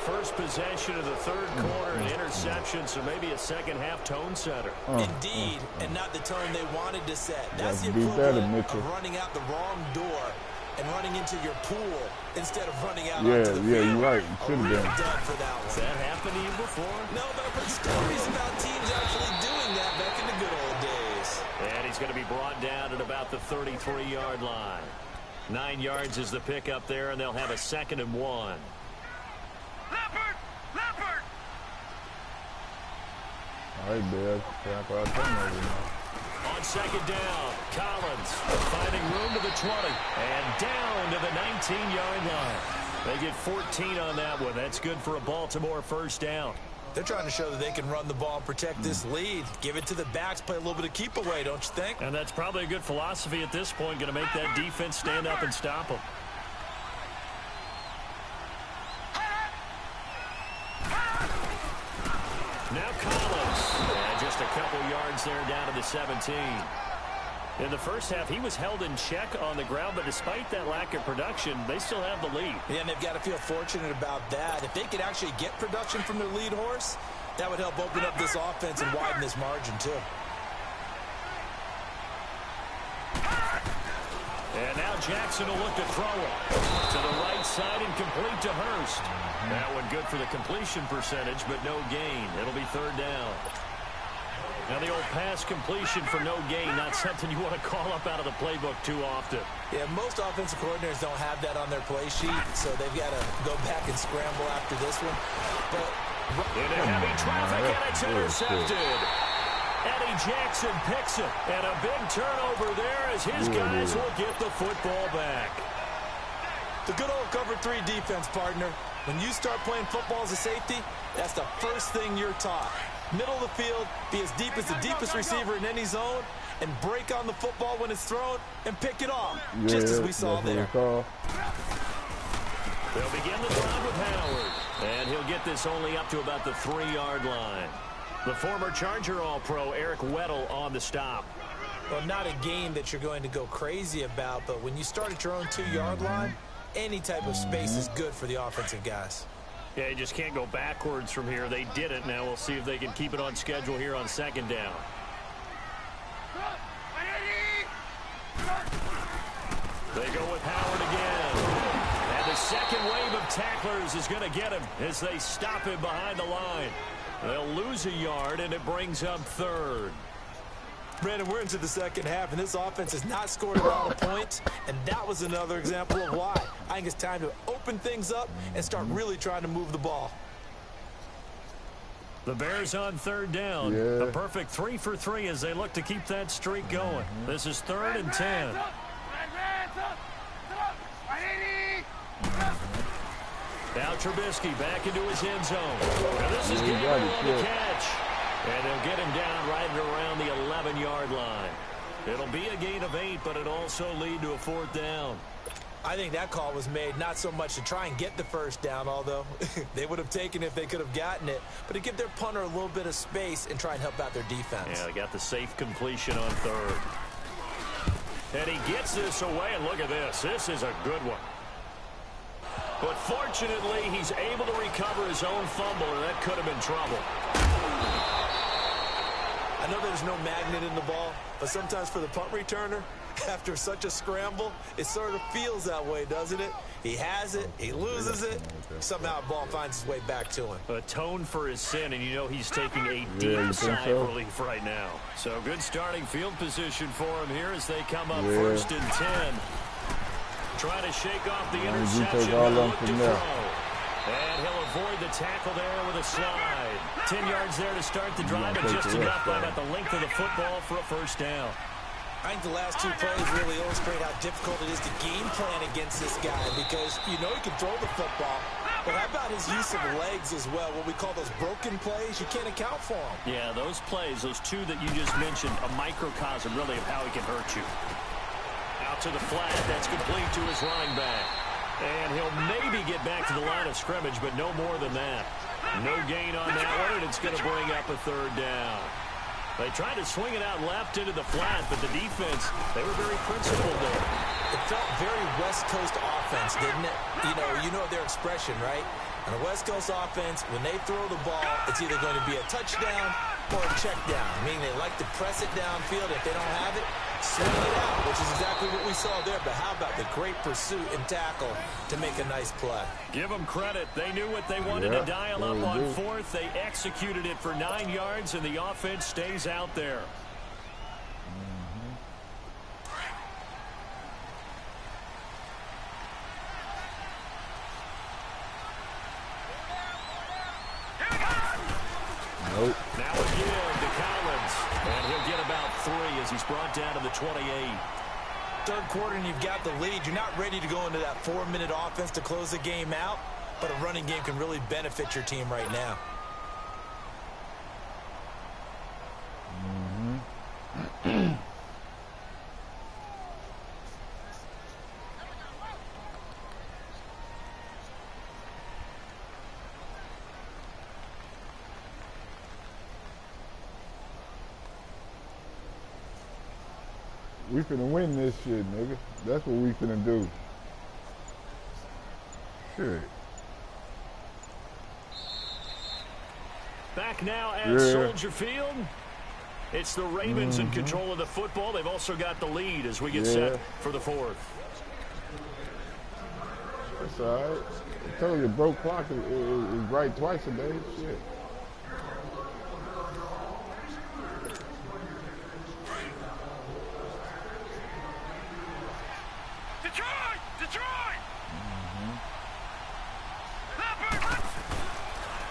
First possession of the 3rd quarter, an interception, so maybe a second-half tone setter. Indeed, and not the tone they wanted to set. That's the equivalent of running out the wrong door and running into your pool instead of running out onto the field. Yeah, you're right. It should have been. Done for that one. Has that happened to you before? No, but I've heard stories about teams actually doing that back in the good old days. And he's going to be brought down at about the 33-yard line. 9 yards is the pickup there, and they'll have a 2nd and 1. Leopard! All right, Bears. Tap out turnover now. On 2nd down, Collins finding room to the 20 and down to the 19-yard line. They get 14 on that one. That's good for a Baltimore first down. They're trying to show that they can run the ball and protect this lead. Give it to the backs, play a little bit of keep away, don't you think? And that's probably a good philosophy at this point, going to make that defense stand up and stop them. Now Collins, and just a couple yards there down to the 17. In the first half, he was held in check on the ground, but despite that lack of production, they still have the lead. Yeah, and they've got to feel fortunate about that. If they could actually get production from their lead horse, that would help open up this offense and widen this margin, too. And now Jackson will look to throw it to the right side and complete to Hurst. That one good for the completion percentage, but no gain. It'll be 3rd down. Now the old pass completion for no gain, not something you want to call up out of the playbook too often. Yeah, most offensive coordinators don't have that on their play sheet, so they've got to go back and scramble after this one. But into heavy traffic, and it's intercepted. Eddie Jackson picks it, and a big turnover there as his guys will get the football back. The good old cover 3 defense, partner. When you start playing football as a safety, that's the first thing you're taught. Middle of the field, be as deep as the deepest receiver in any zone, and break on the football when it's thrown and pick it off, just as we saw there. They'll begin the drive with Howard, and he'll get this only up to about the 3-yard line. The former Charger All-Pro Eric Weddle on the stop. Well, not a game that you're going to go crazy about, but when you start at your own 2-yard line, any type of space is good for the offensive guys. Yeah, you just can't go backwards from here. They did it. Now we'll see if they can keep it on schedule here on 2nd down. They go with Howard again. And the second wave of tacklers is going to get him as they stop him behind the line. They'll lose a yard, and it brings up 3rd. Brandon, we're into the second half, and this offense has not scored a lot of points, and that was another example of why. I think it's time to open things up and start really trying to move the ball. The Bears on 3rd down. A perfect 3 for 3 as they look to keep that streak going. This is 3rd and 10. Now Trubisky back into his end zone. And this is Gabriel on the catch. And they'll get him down right around the 11-yard line. It'll be a gain of 8, but it'll also lead to a 4th down. I think that call was made not so much to try and get the first down, although they would have taken it if they could have gotten it, but to give their punter a little bit of space and try and help out their defense. Yeah, they got the safe completion on 3rd. And he gets this away, and look at this. This is a good one. But fortunately, he's able to recover his own fumble, and that could have been trouble. I know there's no magnet in the ball, but sometimes for the punt returner, after such a scramble, it sort of feels that way, doesn't it? He has it, he loses it, somehow the ball finds its way back to him. Atone for his sin, and you know he's taking a deep sigh of relief right now. So good starting field position for him here as they come up 1st and 10. Trying to shake off the interception. Look to throw. And he'll avoid the tackle there with a slide. 10 yards there to start the drive, and just enough by about the length of the football for a first down. I think the last 2 plays really illustrate how difficult it is to game plan against this guy because you know he can throw the football, but how about his use of legs as well, what we call those broken plays? You can't account for them. Yeah, those plays, those 2 that you just mentioned, a microcosm really of how he can hurt you. Out to the flat, that's complete to his running back. And he'll maybe get back to the line of scrimmage, but no more than that. No gain on that one, and it's going to bring up a 3rd down. They tried to swing it out left into the flat, but the defense, they were very principled there. It felt very West Coast offense, didn't it? You know their expression, right? On a West Coast offense, when they throw the ball, it's either going to be a touchdown or a check down, meaning they like to press it downfield. If they don't have it, swing it out, which is exactly what we saw there. But how about the great pursuit and tackle to make a nice play? Give them credit. They knew what they wanted to dial up on 4th. They executed it for 9 yards, and the offense stays out there. Nope. Now again to Collins, and he'll get about 3 as he's brought down to the 28. 3rd quarter and you've got the lead. You're not ready to go into that 4-minute offense to close the game out, but a running game can really benefit your team right now. We finna win this shit, nigga. That's what we finna do. Shit. Back now at Soldier Field. It's the Ravens in control of the football. They've also got the lead as we get set for the 4th. That's all right. I told you, broke clock is right twice a day. Shit.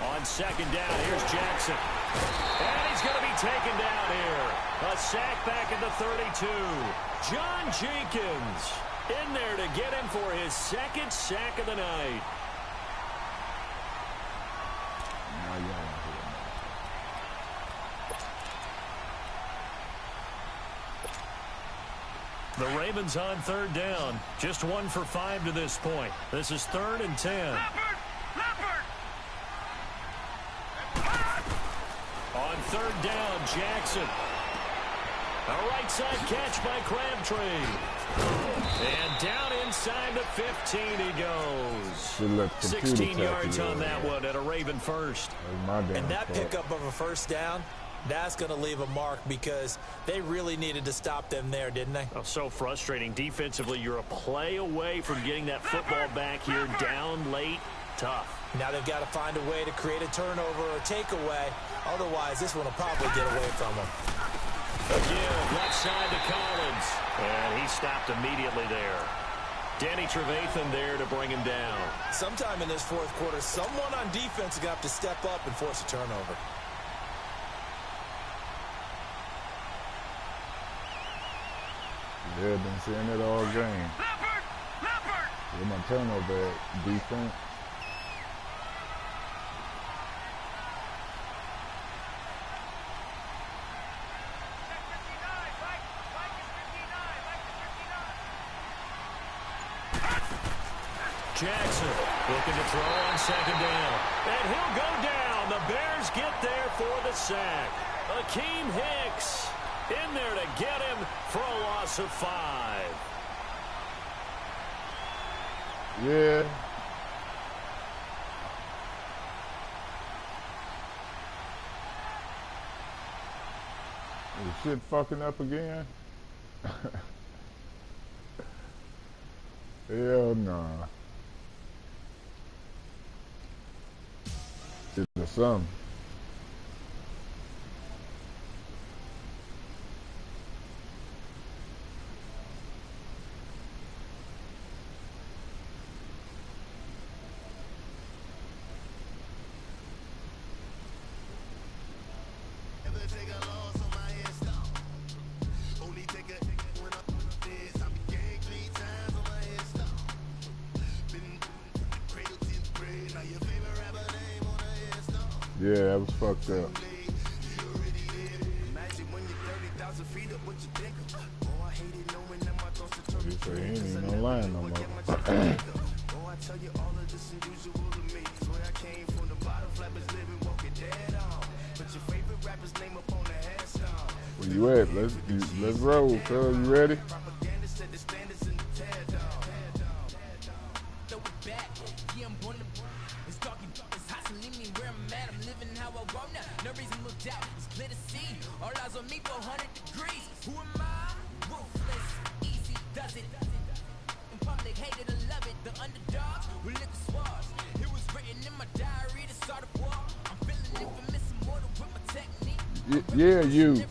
On 2nd down, here's Jackson. And he's going to be taken down here. A sack back at the 32. John Jenkins in there to get him for his 2nd sack of the night. The Ravens on 3rd down. Just 1 for 5 to this point. This is 3rd and 10. On 3rd down, Jackson. A right side catch by Crabtree. And down inside the 15 he goes. 16 yards on that one and a Raven first. And that pickup of a first down, that's going to leave a mark because they really needed to stop them there, didn't they? Oh, so frustrating. Defensively, you're a play away from getting that football back here down late. Tough. Now they've got to find a way to create a turnover or takeaway. Otherwise, this one will probably get away from them. Again, left side to Collins. And he stopped immediately there. Danny Trevathan there to bring him down. Sometime in this 4th quarter, someone on defense is going to have to step up and force a turnover. Yeah, been saying it all game. Where my turnover at, defense? Jackson looking to throw on 2nd down. And he'll go down. The Bears get there for the sack. Akeem Hicks in there to get him for a loss of 5. Yeah. shit fucking up again? Hell nah. It's the sun. Yeah, that was fucked up. He said he ain't even online no more. Where you at? Let's roll, cuz. You ready? Yeah, you.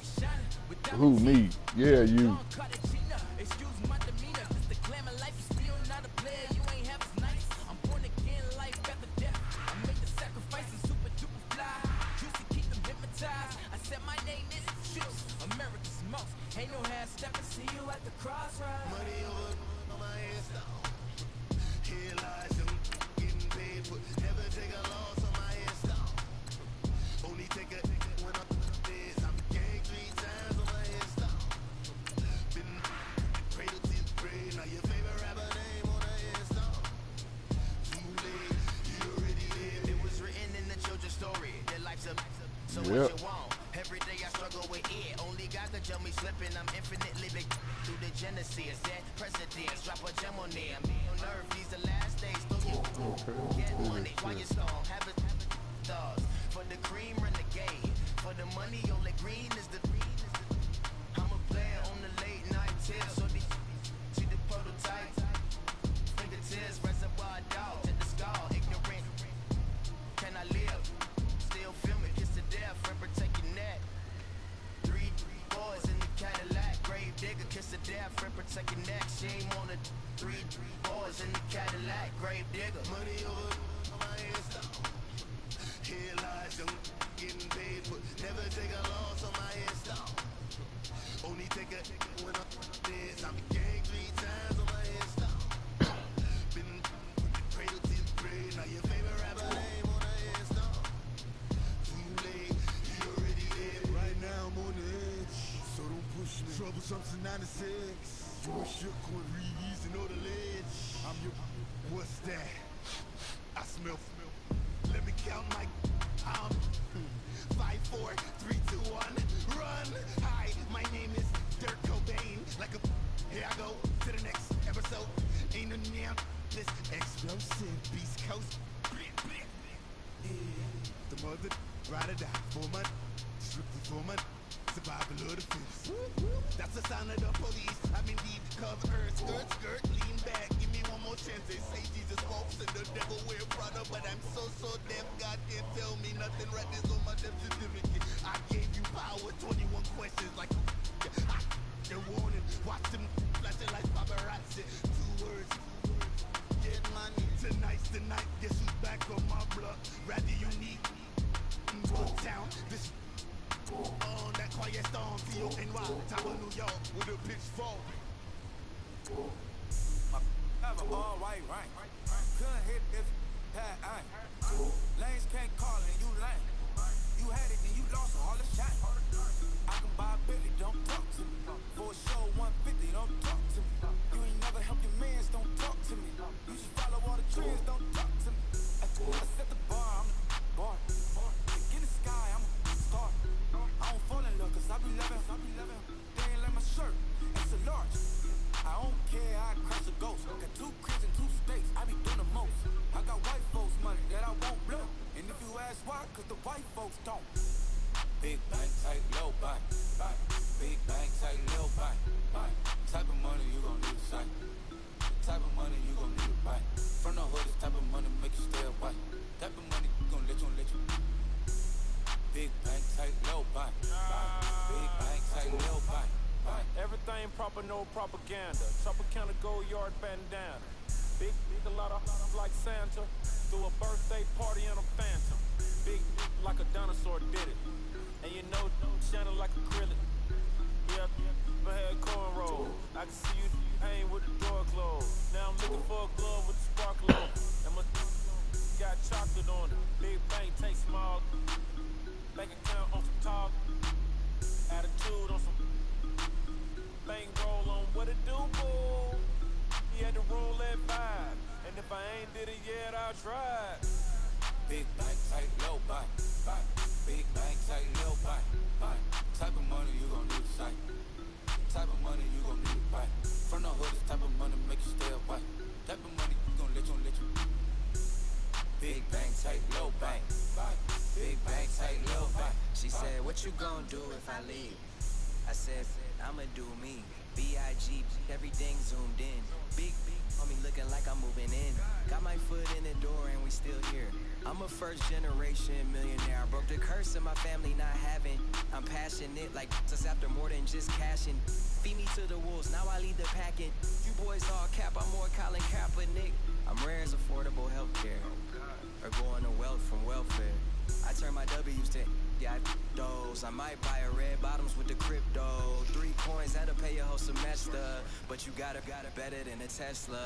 Who, me? Yeah, you. Yep. Every day I struggle with it. Only God could tell me slipping. I'm infinitely big through the genesis. That presidents drop a gem on them. On earth, these the last days. So you get money while you storm. Have it stars. For the cream, run the game. For the money, only green is the green. I'm a player on the late night tier. So the see the prototype. Fingertips, reservoir dog to the skull. Ignorant. Can I live? Still filming, kiss to death, friend protect your neck. Three boys in the Cadillac, grave digger, kiss to death, friend protect your neck. Shame on the three boys in the Cadillac, grave digger. Money over my head stone. Here lies young, getting paid, but never take a loss on my head stone. Only take a when I'm dead. I'm gang 3 times on my head stone. Been cradle to the grave, now your favorite rapper name on the head stone. Right now I'm on the edge, so don't push me. Troublesome to 96. You a shook with Reeves and know the ledge. I'm your, what's that? I smell. Let me count my 5, 4, 3, 2, 1. Run. Hi, my name is Dirk Cobain. Like a, here I go to the next episode. Ain't no damn this explosive Beast Coast. The mother ride or die for my strictly for my survival of the fittest. That's the sound of the police. I'm indeed covered. Skirt, lean back. Give me one more chance. They say Jesus walks and the devil wear Prada, but I'm so deaf. God can't tell me nothing. Right this on my death certificate. I gave you power. 21 questions like the warning. Watch them flashing like paparazzi. 2 words. Get money. Tonight's the night. Guess who's back on my block? Rather unique. Town, this on that quiet storm, T-O-N-Y, top of New York with a pitchfork. Have an all white rank. Couldn't hit if had ain't. Lanes can't call and you lame. You had it and you lost all the shine. I can buy a Billy, don't talk to me. For a show 150, don't talk to me. You ain't never helped your mans, don't talk to me. You should follow all the trends, don't talk to me. I set the bar, I'm the bar. In the sky, I'm a star. I don't fall in love cause I be loving. They ain't like my shirt, it's a large. I don't care, I crush a ghost. Got 2 cribs and 2 states, I be doing the most. I got white folks money that I won't blow. And if you ask why, cause the white folks don't. Big bank, tight, low bank. ain't proper, no propaganda. Chopper counter, go yard bandana. Big, a lot of like Santa. Threw a birthday party in a phantom. Big like a dinosaur did it. And you know, shining like acrylic. Yeah, I had cornrows. I can see you hang with the door closed. Now I'm looking for a glove with the sparkle on. And my got chocolate on it. Big bank, take small. Bank account on some talk. Attitude on some bank roll on what it do, boo. He had to roll that vibe. And if I ain't did it yet, I'll try. Big bank, tight, low buy. Big bank, tight, low buy. Type of money you gon' need to sight. Type of money you gon' need to buy. From the hood, this type of money make you stay away. Type of money you gon' let you. Big bank, tight, low bank. Big bank, tight, low bank. She said, what you gon' do if I leave? I said, I'ma do me. B.I.G. Everything zoomed in. Big on me looking like I'm moving in. Got my foot in the door and we still here. I'm a first generation millionaire. I broke the curse of my family not having. I'm passionate like us after more than just cashing. Feed me to the wolves, now I lead the packing. You boys all cap, I'm more Colin Kaepernick. I'm rare as affordable healthcare. Or going to wealth from welfare. I turn my W's to those. I might buy a red bottoms with the crypto. 3 coins, that'll pay your whole semester. But you gotta better than a Tesla.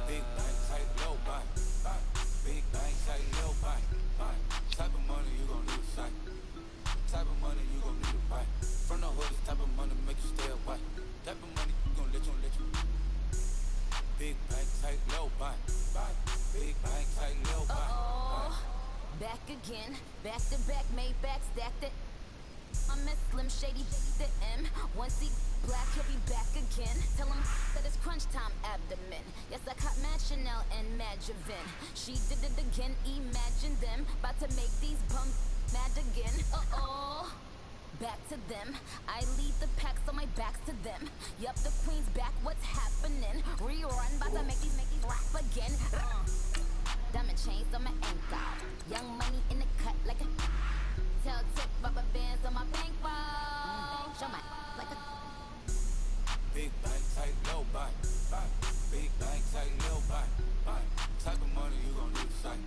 Big bank, tight, low buy. Big bank, tight, low buy. Type of money you gon' need to sight. Type of money you gon' need to buy. From the hood, this type of money make you stay away. Type of money you gon' let you. Big bank, tight, low buy. Big bank, tight, low buy. Back again, back to back, made back, stacked it. I'm a Slim Shady, the M. Once he black, he'll be back again. Tell him that it's crunch time abdomen. Yes, I caught Mad Chanel and Mad Javin. She did it again, imagine them. About to make these bums mad again. Back to them. I lead the pack, so my back's to them. Yup, the queen's back, what's happening? Rerun, about to make these rap again. Diamond chains on my ankle. Young money in the cut like a tail tip, rubber bands on my bankroll. Show my like a big bank, tight, low buy. Big bank, tight, low buy. Type of money you gon' need to sight.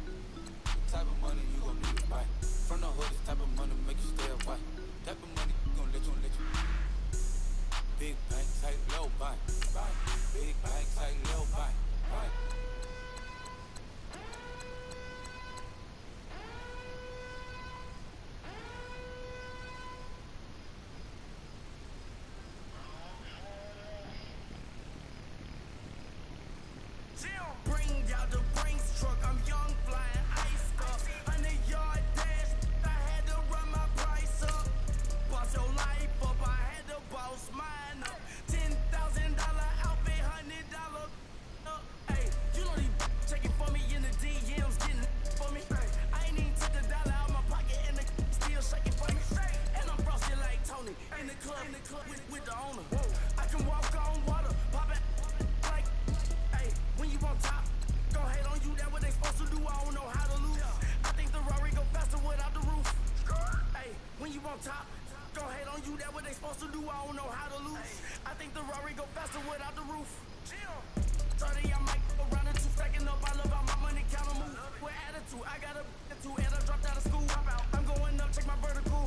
Type of money you gon' need to buy. From the hood, this type of money make you stay away. Type of money you gon' let you. Big bank, tight, low buy. Big bank, tight, low buy. Bring out the Brinks truck, I'm young, flying ice up. 100-yard dash, I had to run my price up. Boss your life up, I had to boss mine up. $10,000 outfit, $100 up. Hey, you know these checking for me in the DMs, getting for me. I ain't even took the dollar out my pocket and the still shaking for me. And I'm frosted like Tony in the club with the owner. I can walk on water, pop it. When you on top, gon' hate on you, that what they supposed to do, I don't know how to lose. I think the Rari go faster without the roof. Hey, when you on top, gon' hate on you, that what they supposed to do, I don't know how to lose. I think the Rari go faster without the roof. 30, I might go around the 2, stacking up, I love how my money counter move. With attitude, I got a attitude, and I dropped out of school. I'm going up, check my vertical.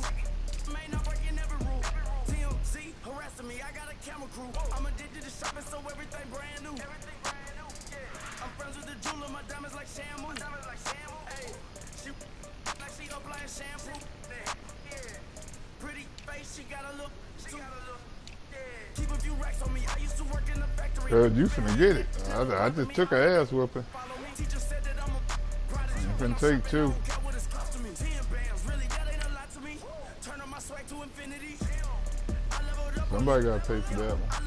Man, I'm breaking every rule. TMZ harassing me, I got a camera crew. I'm addicted to shopping, so everything brand new. I'm friends with the jeweler, my diamonds like Shamu. Hey, she like she applying shampoo. Pretty face, she got a look. Keep a few racks on me. I used to work in the factory. You finna get it. I just took her ass whooping. You finna take 2. Somebody gotta pay for that one.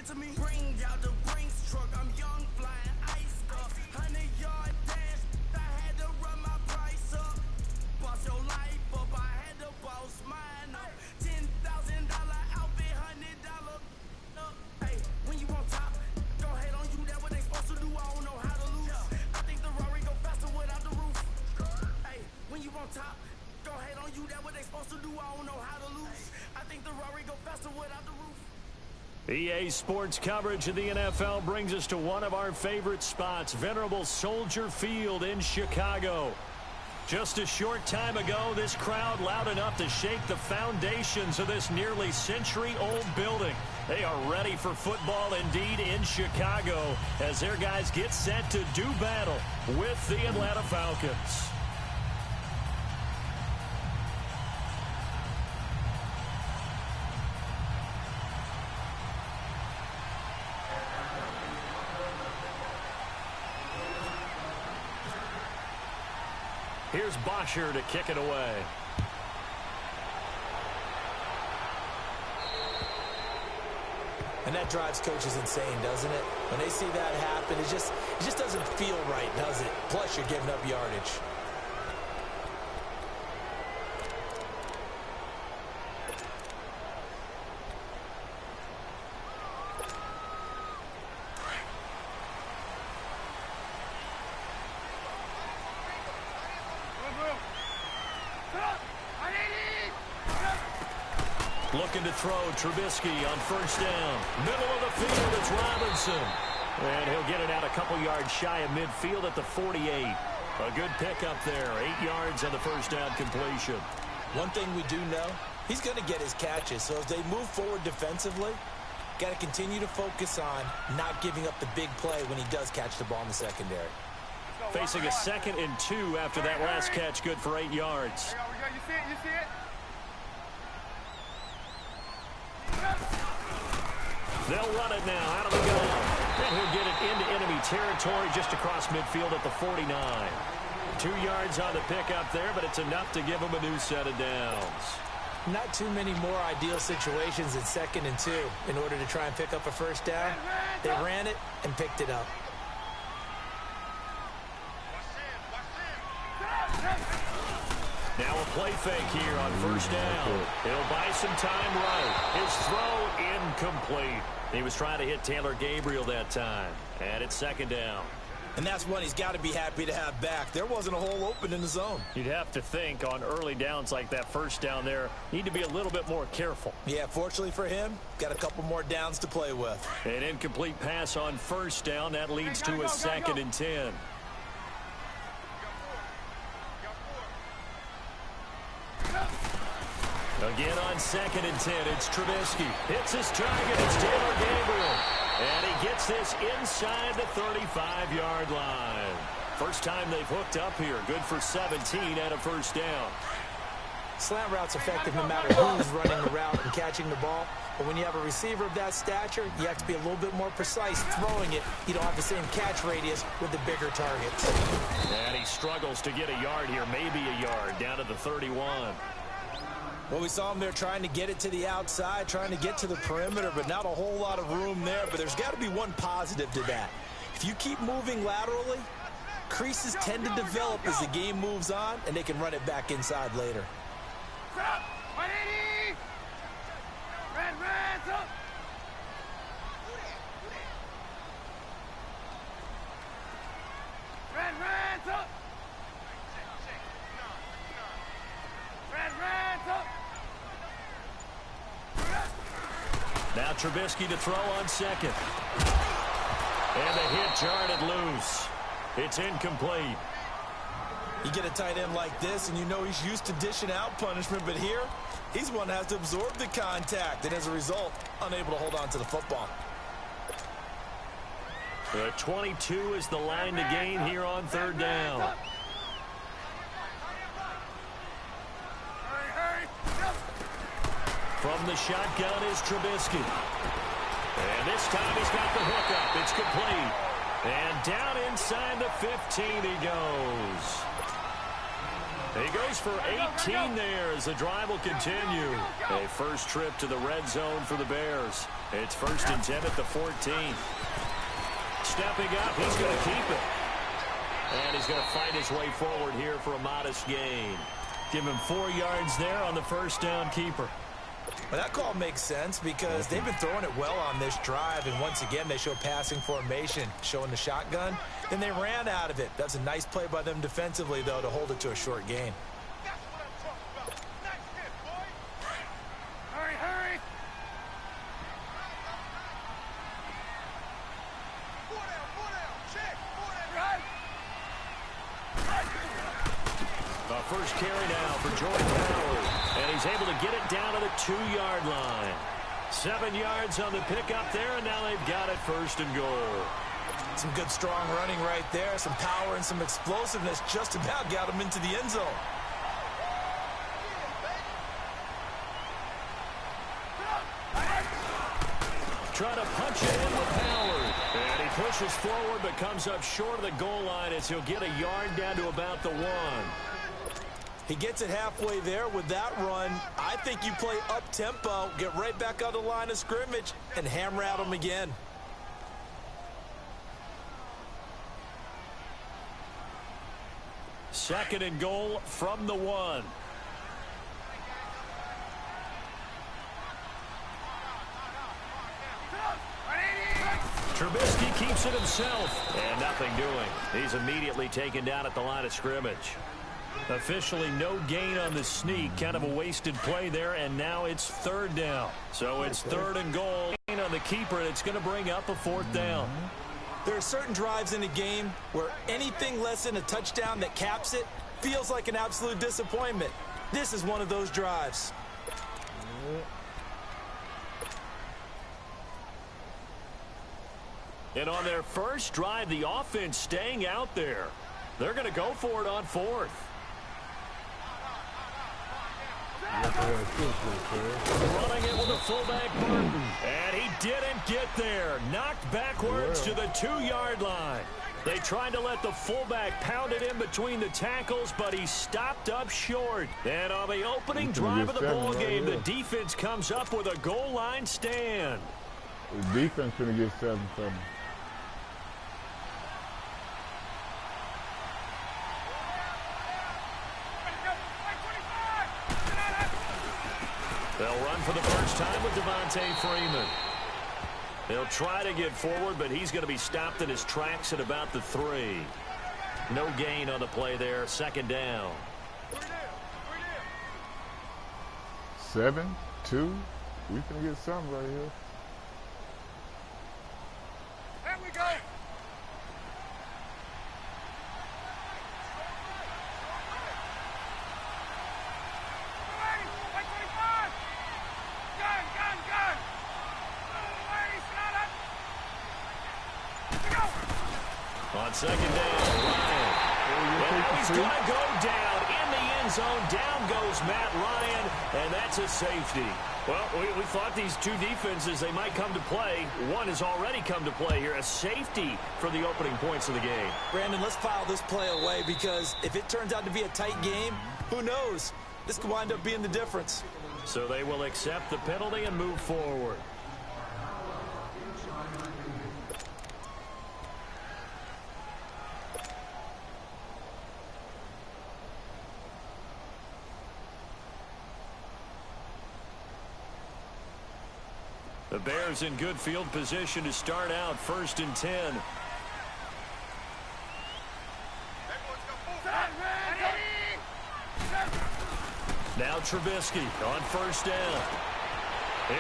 To me, bring out the Brinks truck, I'm young, flying ice up. 100-yard dash, I had to run my price up. Boss your life up, I had to boss mine up. $10,000 outfit, $100 up. Hey, when you on top, gon' hate on you, that what they supposed to do, I don't know how to what they supposed to do, I don't know how to lose. I think the Rari go faster without the roof. EA Sports coverage of the NFL brings us to one of our favorite spots, venerable Soldier Field in Chicago. Just a short time ago, this crowd loud enough to shake the foundations of this nearly century-old building. They are ready for football indeed in Chicago as their guys get set to do battle with the Atlanta Falcons. Here's Bosher to kick it away. And that drives coaches insane, doesn't it? When they see that happen, it just doesn't feel right, does it? Plus, you're giving up yardage. Looking to throw, Trubisky on first down. Middle of the field, it's Robinson. And he'll get it out a couple yards shy of midfield at the 48. A good pickup there, 8 yards on the first down completion. One thing we do know, he's going to get his catches. So as they move forward defensively, got to continue to focus on not giving up the big play when he does catch the ball in the secondary. Facing a 2nd and 2 after that last catch, good for 8 yards. You see it? You see it? They'll run it now out of the gun. And he'll get it into enemy territory just across midfield at the 49. 2 yards on the pickup there, but it's enough to give him a new set of downs. Not too many more ideal situations in 2nd and 2 in order to try and pick up a first down. They ran it and picked it up. Now a play fake here on first down. He'll buy some time right. His throw incomplete. He was trying to hit Taylor Gabriel that time. And it's 2nd down. And that's one he's got to be happy to have back. There wasn't a hole open in the zone. You'd have to think on early downs like that first down there, need to be a little bit more careful. Yeah, fortunately for him, got a couple more downs to play with. An incomplete pass on first down. That leads to a 2nd and 10. Again on 2nd and 10, it's Trubisky. Hits his target, it's Taylor Gabriel. And he gets this inside the 35-yard line. First time they've hooked up here. Good for 17 and a first down. Slant route's effective no matter who's running the route and catching the ball. But when you have a receiver of that stature, you have to be a little bit more precise throwing it. You don't have the same catch radius with the bigger targets. And he struggles to get a yard here, maybe a yard, down to the 31. Well, we saw him there trying to get it to the outside, trying to get to the perimeter, but not a whole lot of room there. But there's got to be one positive to that. If you keep moving laterally, creases tend to develop as the game moves on, and they can run it back inside later. Now Trubisky to throw on 2nd. And the hit jarred loose. It's incomplete. You get a tight end like this, and you know he's used to dishing out punishment, but here, he's one that has to absorb the contact, and as a result, unable to hold on to the football. The 22 is the line to gain here on 3rd down. From the shotgun is Trubisky. And this time he's got the hookup. It's complete. And down inside the 15 he goes. He goes for 18 there as the drive will continue. A first trip to the red zone for the Bears. It's 1st and 10 at the 14. Stepping up, he's going to keep it. And he's going to fight his way forward here for a modest gain. Give him 4 yards there on the first down keeper. Well, that call makes sense because they've been throwing it well on this drive, and once again they show passing formation, showing the shotgun. Then they ran out of it. That's a nice play by them defensively, though, to hold it to a short gain. First carry now for Jordan Howard. And he's able to get it down to the 2-yard line. 7 yards on the pickup there, and now they've got it first and goal. Some good, strong running right there. Some power and some explosiveness. Just about got him into the end zone. Trying to punch it in with Howard. And he pushes forward but comes up short of the goal line as he'll get a yard down to about the 1. He gets it halfway there with that run. I think you play up-tempo, get right back on the line of scrimmage, and hammer at him again. Second and goal from the 1. Trubisky keeps it himself, and nothing doing. He's immediately taken down at the line of scrimmage. Officially no gain on the sneak, kind of a wasted play there, and now it's third down. So it's third and goal on the keeper, and it's going to bring up a 4th down. There are certain drives in a game where anything less than a touchdown that caps it feels like an absolute disappointment. This is one of those drives. And on their first drive, the offense staying out there. They're going to go for it on 4th. Running it with a fullback Burton. And he didn't get there. Knocked backwards to the 2-yard line. They tried to let the fullback pound it in between the tackles, but he stopped up short. And on the opening drive of the ball game, the defense comes up with a goal line stand. The defense going to get 7 from him. They'll run for the first time with Devontae Freeman. They'll try to get forward, but he's going to be stopped in his tracks at about the 3. No gain on the play there. Second down. 7-2. We can get something right here. There we go. On second down, Ryan. And he's going to go down in the end zone. Down goes Matt Ryan, and that's a safety. Well, we thought these two defenses, they might come to play. One has already come to play here, a safety for the opening points of the game. Brandon, let's file this play away because if it turns out to be a tight game, who knows? This could wind up being the difference. So they will accept the penalty and move forward. The Bears in good field position to start out, 1st and 10. Now Trubisky on 1st down.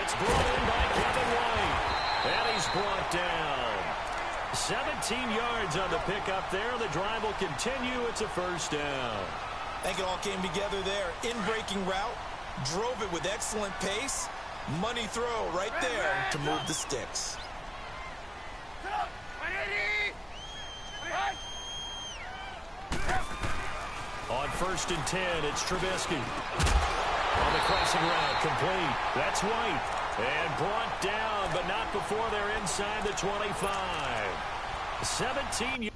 It's brought in by Kevin White. And he's brought down. 17 yards on the pickup there. The drive will continue. It's a 1st down. I think it all came together there. In-breaking route. Drove it with excellent pace. Money throw right there to move the sticks. On 1st and 10, it's Trubisky. On the crossing route, complete. That's White. And brought down, but not before they're inside the 25. 17 yards.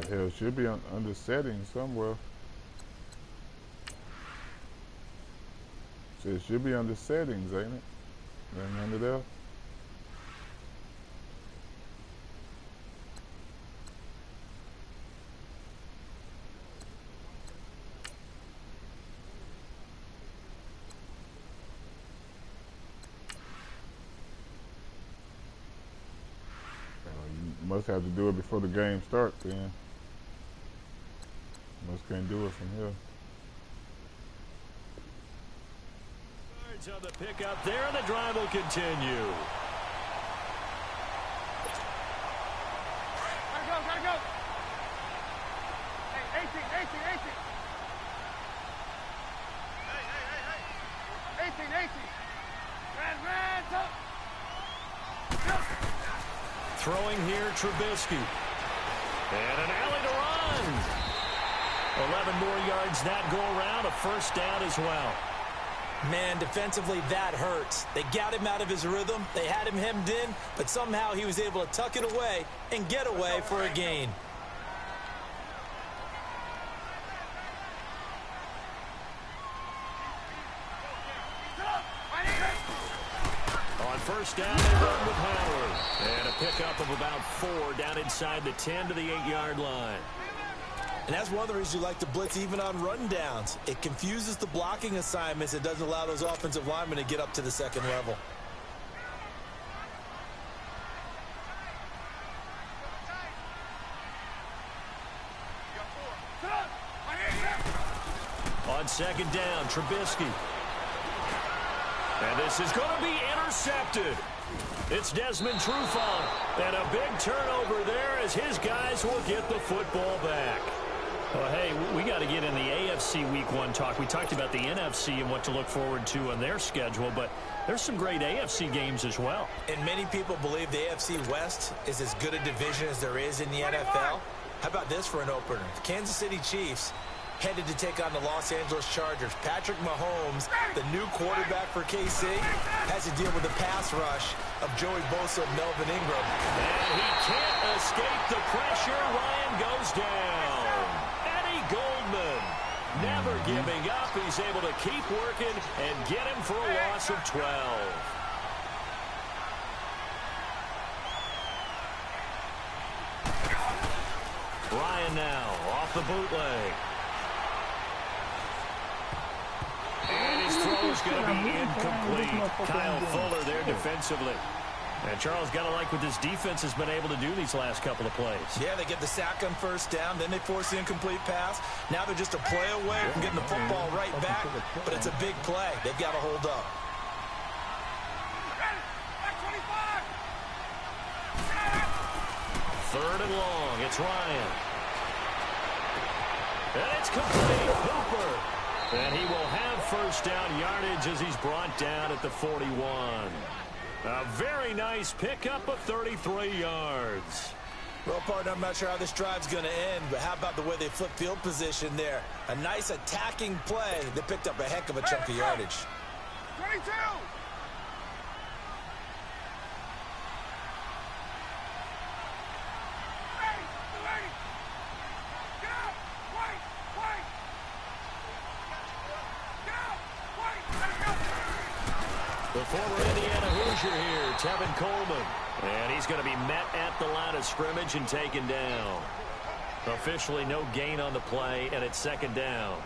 Hell, it should be under settings somewhere. It should be under settings, ain't it? Ain't under there. You must have to do it before the game starts, then. Must can't do it from here. On the pickup there, and the drive will continue. Gotta go. Hey, 18. Hey. 18. Red, top. Throwing here, Trubisky. And an alley to run. 11 more yards that go around, a first down as well. Man, defensively, that hurts. They got him out of his rhythm. They had him hemmed in, but somehow he was able to tuck it away and get away for a gain. On first down, they run with Howard. And a pickup of about 4 down inside the 10 to the 8-yard line. And that's one of the reasons you like to blitz even on rundowns. It confuses the blocking assignments. It doesn't allow those offensive linemen to get up to the second level. On second down, Trubisky. And this is going to be intercepted. It's Desmond Trufant. And a big turnover there as his guys will get the football back. Well, hey, we got to get in the AFC Week 1 talk. We talked about the NFC and what to look forward to on their schedule, but there's some great AFC games as well. And many people believe the AFC West is as good a division as there is in the NFL. How about this for an opener? The Kansas City Chiefs headed to take on the Los Angeles Chargers. Patrick Mahomes, the new quarterback for KC, has to deal with the pass rush of Joey Bosa and Melvin Ingram. And he can't escape the pressure. Ryan goes down. Goldman never giving up. He's able to keep working and get him for a loss of 12. Ryan now off the bootleg. And his throw is going to be incomplete. Kyle Fuller there defensively. And Charles, got to like what this defense has been able to do these last couple of plays. Yeah, they get the sack on first down, then they force the incomplete pass. Now they're just a play away from getting the football right back, but it's a big play. They've got to hold up. Third and long, it's Ryan. And it's complete, Hooper. And he will have first down yardage as he's brought down at the 41. A very nice pickup of 33 yards. Well, partner, I'm not sure how this drive's going to end, but how about the way they flip field position there? A nice attacking play. They picked up a heck of a chunk of yardage. 22! The former Indiana Hoosier here, Tevin Coleman. And he's going to be met at the line of scrimmage and taken down. Officially no gain on the play, and it's second down.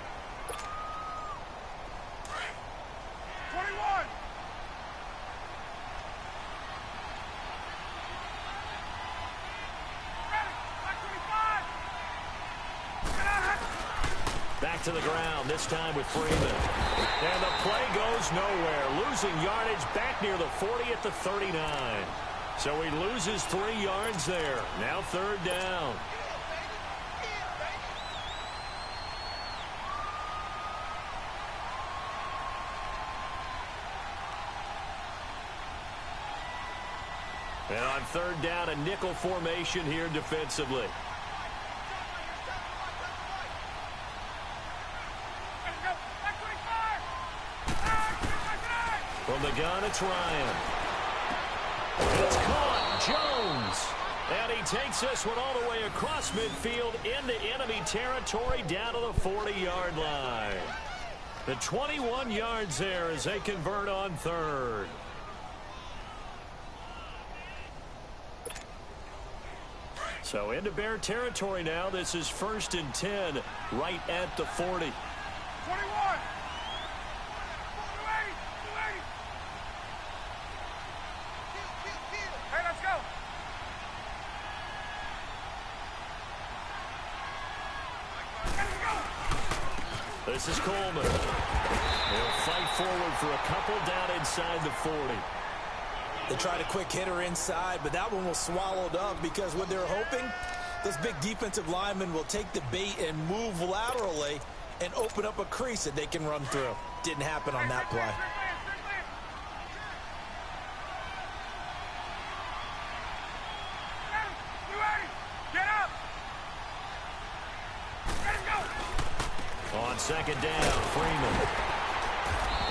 21! Back to the ground, this time with Freeman. And the play goes nowhere. Losing yardage back near the 40 at the 39. So he loses 3 yards there. Now third down. And on third down, a nickel formation here defensively. From the gun, it's Ryan. It's caught. Jones. And he takes this one all the way across midfield into enemy territory down to the 40-yard line. The 21 yards there as they convert on third. So into Bear territory now. This is 1st and 10 right at the 40. 21. 280. 280. Hey, let's go. This is Coleman. He'll fight forward for a couple down inside the 40. They tried a quick hitter inside, but that one was swallowed up because what they're hoping, this big defensive lineman will take the bait and move laterally and open up a crease that they can run through. Didn't happen on that play. Get up. On second down, Freeman.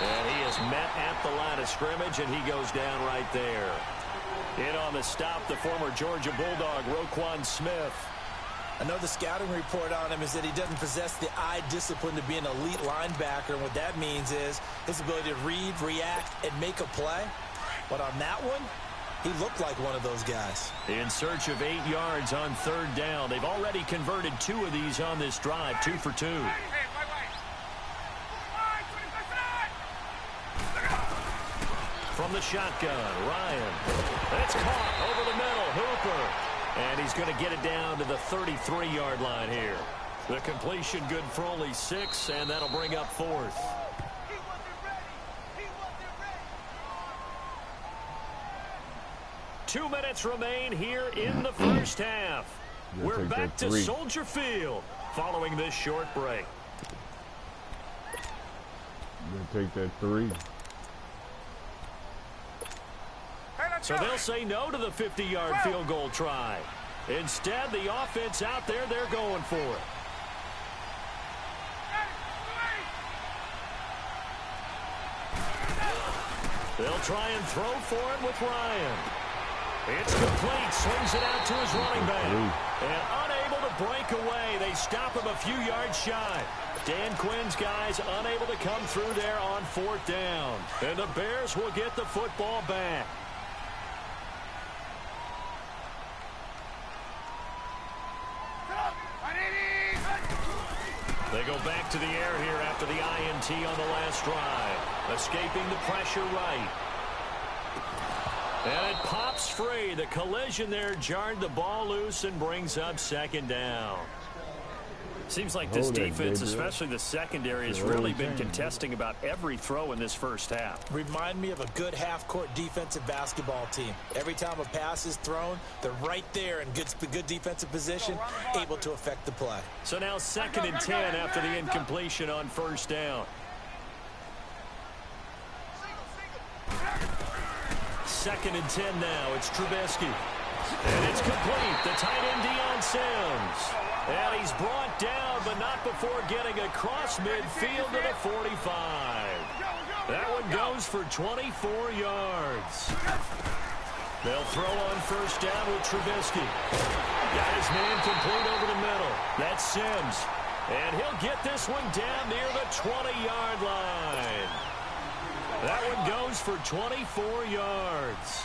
And he is met at the line of scrimmage, and he goes down right there. In on the stop, the former Georgia Bulldog, Roquan Smith. I know the scouting report on him is that he doesn't possess the eye discipline to be an elite linebacker. And what that means is his ability to read, react, and make a play. But on that one, he looked like one of those guys. In search of 8 yards on third down. They've already converted 2 of these on this drive, 2 for 2. From the shotgun, Ryan. It's caught over the middle, Hooper. And he's going to get it down to the 33-yard line here. The completion good for only 6, and that'll bring up 4th. Two minutes remain here in the first half. We're back to Soldier Field following this short break. You're going to take that 3. So they'll say no to the 50-yard field goal try. Instead, the offense out there, they're going for it. They'll try and throw for it with Ryan. It's complete. Swings it out to his running back. And unable to break away. They stop him a few yards shy. Dan Quinn's guys unable to come through there on 4th down. And the Bears will get the football back. They go back to the air here after the INT on the last drive. Escaping the pressure right. And it pops free. The collision there jarred the ball loose and brings up 2nd down. Seems like this defense, especially the secondary, has really been contesting about every throw in this first half. Remind me of a good half-court defensive basketball team. Every time a pass is thrown, they're right there in good defensive position, able to affect the play. So now 2nd and 10 after the incompletion on 1st down. 2nd and 10 now. It's Trubisky. And it's complete. The tight end, Deion Sims. And he's brought down, but not before getting across midfield to the 45. That one goes for 24 yards. They'll throw on 1st down with Trubisky. Got his man complete over the middle. That's Sims. And he'll get this one down near the 20-yard line. That one goes for 24 yards.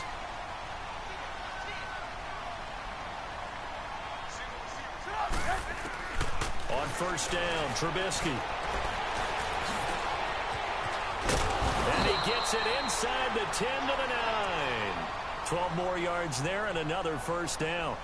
On 1st down, Trubisky. And he gets it inside the 10 to the 9. 12 more yards there and another 1st down.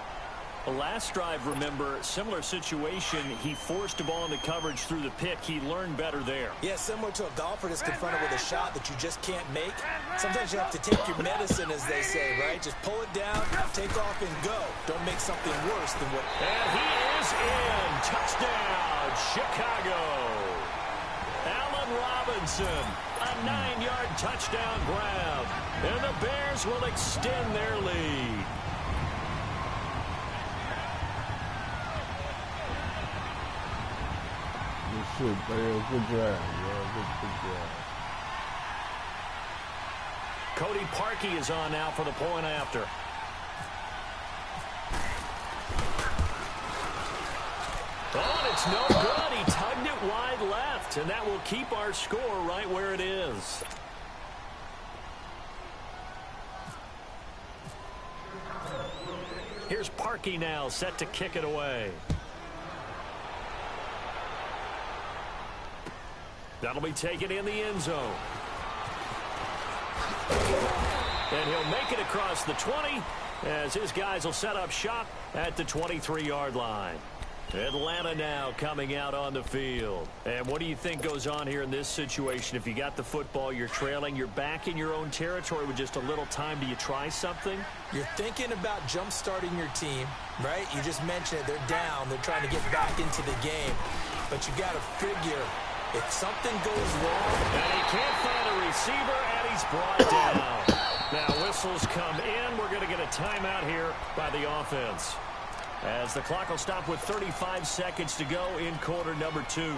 The last drive, remember, similar situation. He forced the ball into coverage through the pick. He learned better there. Yeah, similar to a golfer that's confronted with a shot that you just can't make. Sometimes you have to take your medicine, as they say, right? Just pull it down, take off, and go. Don't make something worse than what... And he is in. Touchdown, Chicago. Allen Robinson, a 9-yard touchdown grab. And the Bears will extend their lead. Good drive, good drive. Cody Parkey is on now for the point after. Oh, and it's no good. He tugged it wide left, and that will keep our score right where it is. Here's Parkey now, set to kick it away. That'll be taken in the end zone. And he'll make it across the 20 as his guys will set up shop at the 23-yard line. Atlanta now coming out on the field. And what do you think goes on here in this situation? If you got the football, you're trailing, you're back in your own territory with just a little time. Do you try something? You're thinking about jump-starting your team, right? You just mentioned it. They're down. They're trying to get back into the game. But you got to figure if something goes wrong. And he can't find a receiver, and he's brought down. Now whistles come in. We're going to get a timeout here by the offense, as the clock will stop with 35 seconds to go in quarter number 2.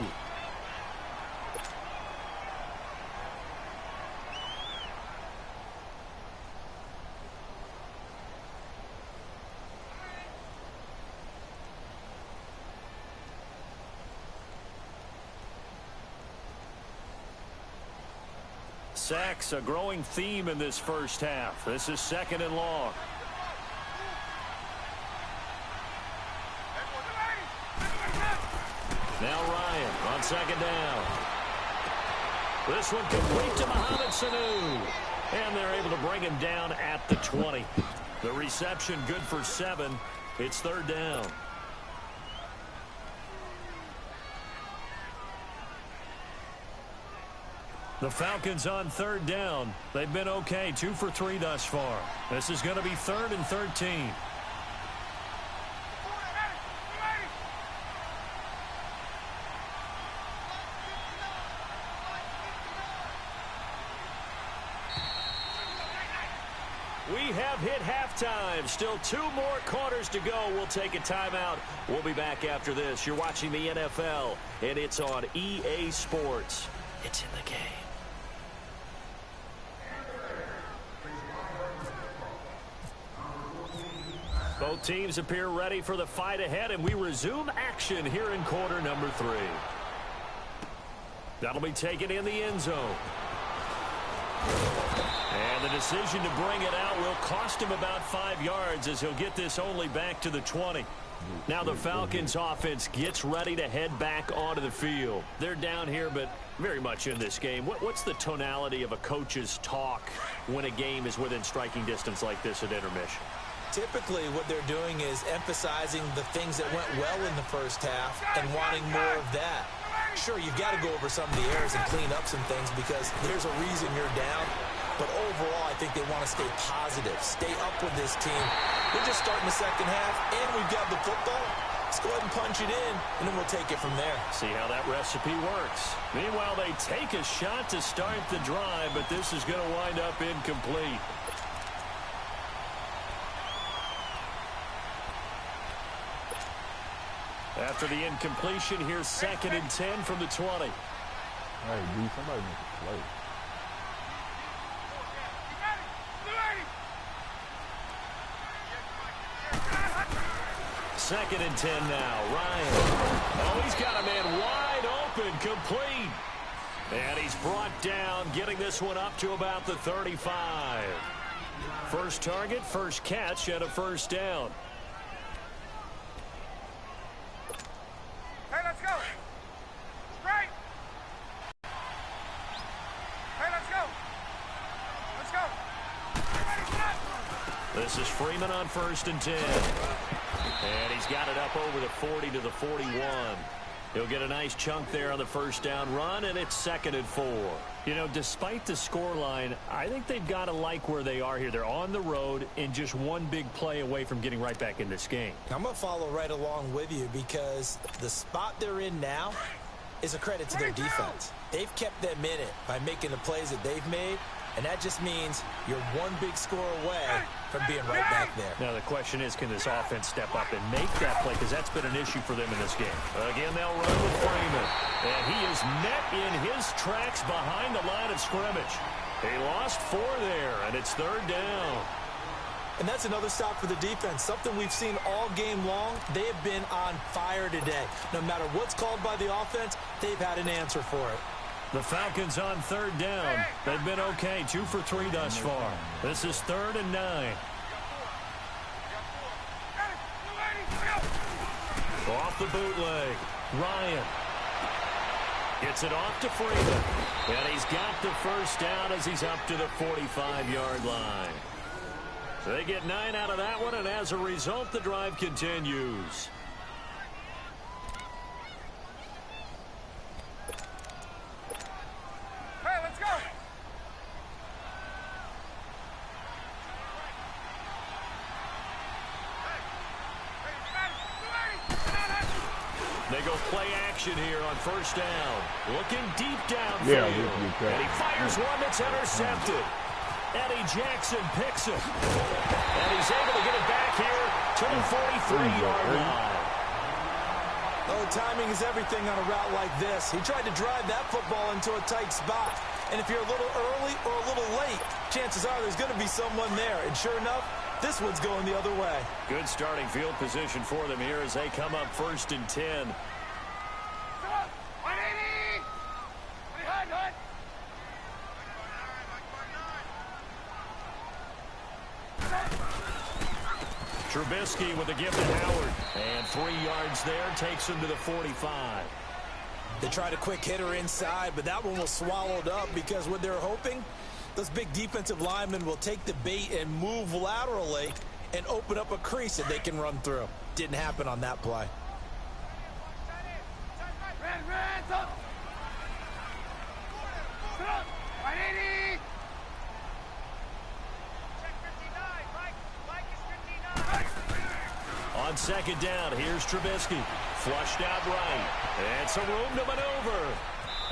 Sacks, a growing theme in this first half. This is 2nd and long. Now Ryan on 2nd down. This one complete to Mohamed Sanu. And they're able to bring him down at the 20. The reception good for 7. It's 3rd down. The Falcons on 3rd down. They've been okay, 2 for 3 thus far. This is going to be 3rd and 13. We have hit halftime. Still 2 more quarters to go. We'll take a timeout. We'll be back after this. You're watching the NFL, and it's on EA Sports. It's in the game. Both teams appear ready for the fight ahead, and we resume action here in quarter number 3. That'll be taken in the end zone. And the decision to bring it out will cost him about 5 yards, as he'll get this only back to the 20. Now the Falcons offense gets ready to head back onto the field. They're down here, but very much in this game. What's the tonality of a coach's talk when a game is within striking distance like this at intermission? Typically, what they're doing is emphasizing the things that went well in the first half and wanting more of that. Sure, you've got to go over some of the errors and clean up some things because there's a reason you're down. But overall, I think they want to stay positive, stay up with this team. We're just starting the second half, and we've got the football. Let's go ahead and punch it in, and then we'll take it from there. See how that recipe works. Meanwhile, they take a shot to start the drive, but this is going to wind up incomplete. After the incompletion, here's 2nd and 10 from the 20. Hey, dude, somebody make a play. Second and 10 now. Ryan. Oh, he's got a man wide open, complete. And he's brought down, getting this one up to about the 35. First target, first catch, and a first down. Hey, let's go. Straight. Hey, let's go. Let's go. This is Freeman on 1st and 10. And he's got it up over the 40 to the 41. He'll get a nice chunk there on the first down run, and it's 2nd and 4. You know, despite the scoreline, I think they've got to like where they are here. They're on the road and just one big play away from getting right back in this game. I'm going to follow right along with you because the spot they're in now is a credit to their defense. They've kept them in it by making the plays that they've made, and that just means you're one big score away from being right back there. Now the question is, can this offense step up and make that play? Because that's been an issue for them in this game. Again, they'll run with Freeman. And he is met in his tracks behind the line of scrimmage. He lost 4 there, and it's 3rd down. And that's another stop for the defense, something we've seen all game long. They have been on fire today. No matter what's called by the offense, they've had an answer for it. The Falcons on 3rd down. They've been okay, 2 for 3 thus far. This is 3rd and 9. Off the bootleg, Ryan gets it off to Freeman. And he's got the first down as he's up to the 45-yard line. So they get 9 out of that one, and as a result, the drive continues. Hey, let's go. They go play action here on 1st down. Looking deep downfield. And he fires one that's intercepted. Eddie Jackson picks it. And he's able to get it back here to the 43-yard line. Oh, timing is everything on a route like this. He tried to drive that football into a tight spot. And if you're a little early or a little late, chances are there's going to be someone there. And sure enough, this one's going the other way. Good starting field position for them here as they come up 1st and 10. Trubisky with a give to Howard. And 3 yards there takes him to the 45. They tried a quick hitter inside, but that one was swallowed up because what they're hoping, those big defensive linemen will take the bait and move laterally and open up a crease that they can run through. Didn't happen on that play. On 2nd down, here's Trubisky. Flushed out right. And some room to maneuver.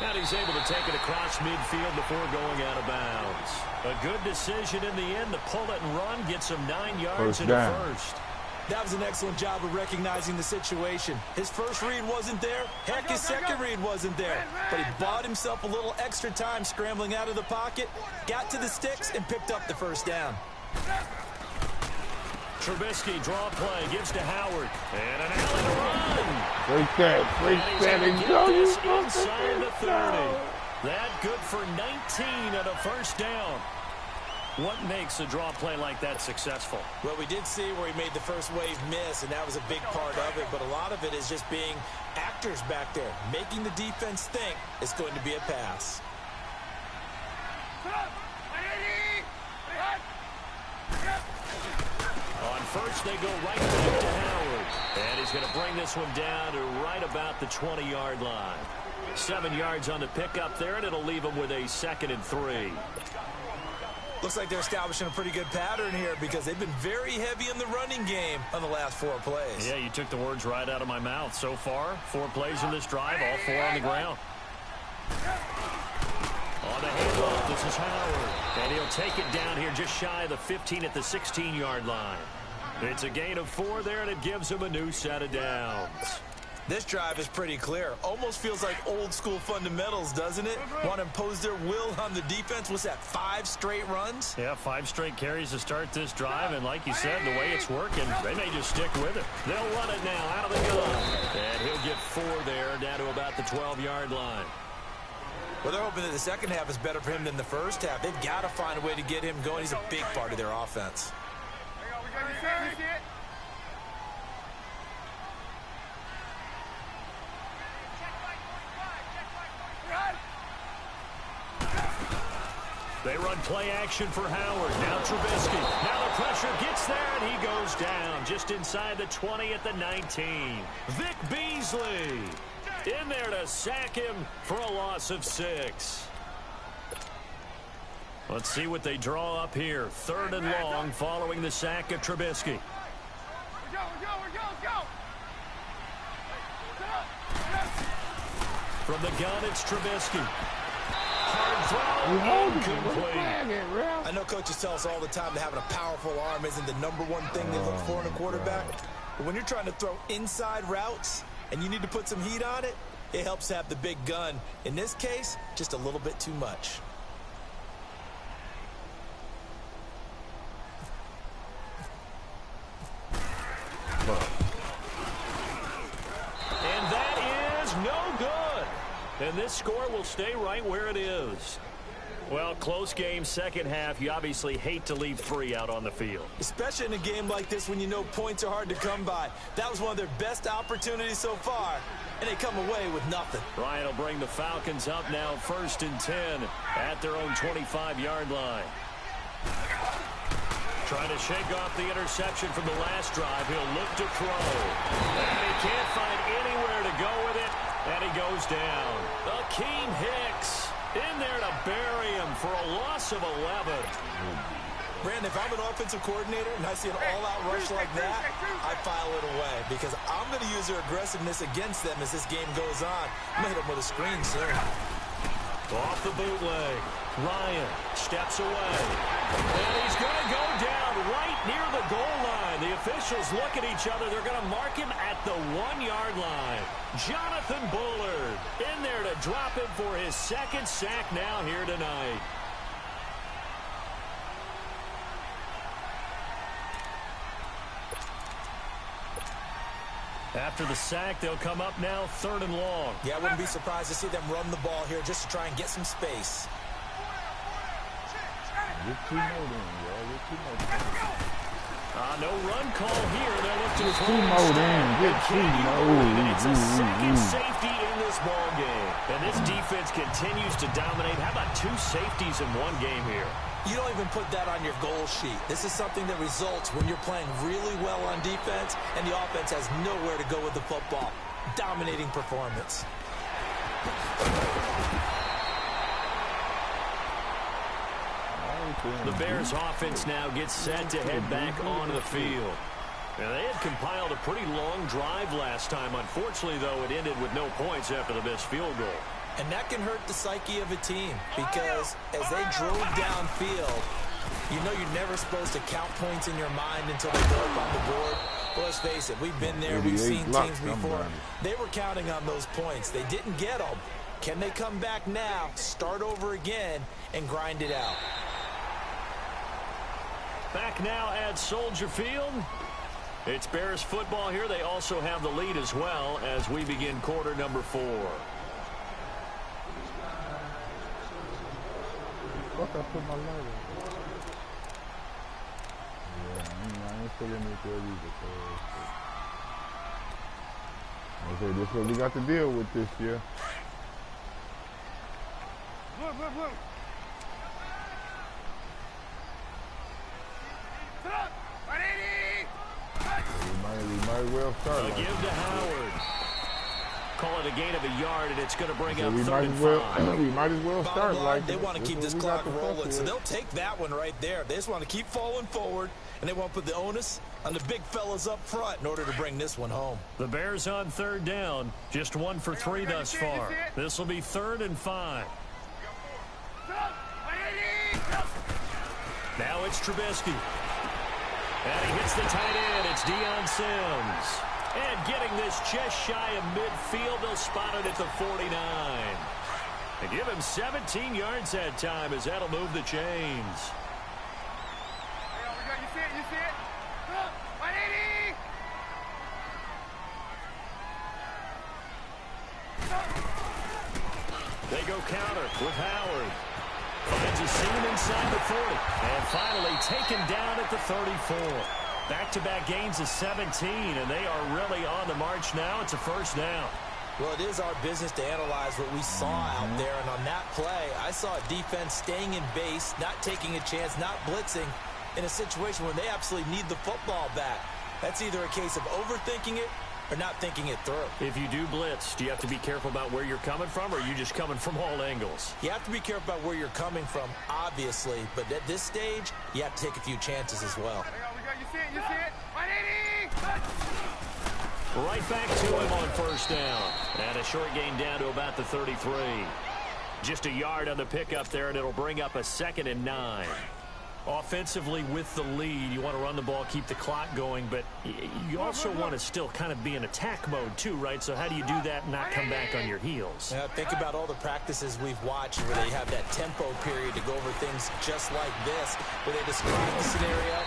And he's able to take it across midfield before going out of bounds. A good decision in the end to pull it and run, get some 9 yards in the first. That was an excellent job of recognizing the situation. His first read wasn't there. Heck, his second read wasn't there. But he bought himself a little extra time scrambling out of the pocket, got to the sticks, and picked up the first down. Trubisky, draw play, gives to Howard. And an alley to run. Break that, and go. Inside the 30. That good for 19 at a first down. What makes a draw play like that successful? Well, we did see where he made the first wave miss, and that was a big part of it. But a lot of it is just being actors back there, making the defense think it's going to be a pass. On first, they go right back to Howard. And he's going to bring this one down to right about the 20-yard line. 7 yards on the pickup there, and it'll leave him with a 2nd and 3. Looks like they're establishing a pretty good pattern here because they've been very heavy in the running game on the last 4 plays. Yeah, you took the words right out of my mouth. So far, 4 plays in this drive, all 4 on the ground. On the handoff, this is Howard. And he'll take it down here just shy of the 15 at the 16-yard line. It's a gain of 4 there, and it gives him a new set of downs. This drive is pretty clear. Almost feels like old-school fundamentals, doesn't it? Want to impose their will on the defense. What's that, 5 straight runs? Yeah, 5 straight carries to start this drive, and like you said, the way it's working, they may just stick with it. They'll run it now out of the gun. And he'll get 4 there, down to about the 12-yard line. Well, they're hoping that the second half is better for him than the first half. They've got to find a way to get him going. He's a big part of their offense. They run play action for Howard. Now Trubisky. Now the pressure gets there, and he goes down just inside the 20 at the 19. Vic Beasley in there to sack him for a loss of 6. Let's see what they draw up here. 3rd and long following the sack of Trubisky. From the gun, it's Trubisky. Hard throw, incomplete. I know coaches tell us all the time that having a powerful arm isn't the #1 thing they look for in a quarterback. But when you're trying to throw inside routes and you need to put some heat on it, it helps to have the big gun. In this case, just a little bit too much. fuck. And that is no good. And this score will stay right where it is. Well, close game, second half. You obviously hate to leave 3 out on the field. Especially in a game like this when you know points are hard to come by. That was one of their best opportunities so far, and they come away with nothing. Ryan will bring the Falcons up now 1st and 10 at their own 25-yard line. Trying to shake off the interception from the last drive. He'll look to throw. And he can't find anywhere to go with it, and he goes down. Akeem Hicks in there to bury him for a loss of 11. Brandon, if I'm an offensive coordinator and I see an all-out rush like that, I file it away because I'm going to use their aggressiveness against them as this game goes on. I'm going to hit them with a screen soon. Off the bootleg. Ryan steps away. And he's going to go down right near the goal line. The officials look at each other. They're going to mark him at the 1-yard line. Jonathan Bullard in there to drop him for his 2nd sack now here tonight. After the sack, they'll come up now 3rd and long. Yeah, I wouldn't be surprised to see them run the ball here just to try and get some space. Get 2 more in, y'all. Get 2 more. No run call here. They'll look to get 2 more in. Get 2 more. It's a second safety in this ball game. And this defense continues to dominate. How about 2 safeties in one game here? You don't even put that on your goal sheet. This is something that results when you're playing really well on defense and the offense has nowhere to go with the football. Dominating performance. The Bears offense now gets set to head back onto the field. And they had compiled a pretty long drive last time. Unfortunately, though, it ended with no points after the missed field goal. And that can hurt the psyche of a team because as they drove downfield, you know you're never supposed to count points in your mind until they go up on the board. Well, let's face it, we've been there, we've seen teams before. They were counting on those points. They didn't get them. Can they come back now, start over again, and grind it out? Back now at Soldier Field. It's Bears football here. They also have the lead as well as we begin quarter number 4. Fuck, I put my light in. Yeah, I ain't feeling it there either. Okay, this is what we got to deal with this year. Look. We might well start. Give to Howard. Call it a gain of a yard, and it's going to bring up 3rd and 5. We might as well start like they want to keep this clock rolling, so they'll take that one right there. They just want to keep falling forward, and they want to put the onus on the big fellas up front in order to bring this one home. The Bears on 3rd down, just 1 for 3 thus far. This will be 3rd and 5. Now it's Trubisky. And he hits the tight end. It's Deion Sims. And getting this just shy of midfield, they'll spot it at the 49. And give him 17 yards that time as that'll move the chains. You see it? Look, 180! They go counter with Howard. Finds a seam inside the 40. And finally taken down at the 34. Back-to-back gains of 17, and they are really on the march now. It's a 1st down. Well, it is our business to analyze what we saw out there. And on that play, I saw a defense staying in base, not taking a chance, not blitzing in a situation where they absolutely need the football back. That's either a case of overthinking it or not thinking it through. If you do blitz, do you have to be careful about where you're coming from, or are you just coming from all angles? You have to be careful about where you're coming from, obviously. But at this stage, you have to take a few chances as well. You see it? 180! Right back to him on 1st down. And a short gain down to about the 33. Just a yard on the pickup there, and it'll bring up a 2nd and 9. Offensively with the lead, you want to run the ball, keep the clock going, but you also want to still kind of be in attack mode too, right? So how do you do that and not come back on your heels? Yeah, think about all the practices we've watched where they have that tempo period to go over things just like this, where they describe the scenario,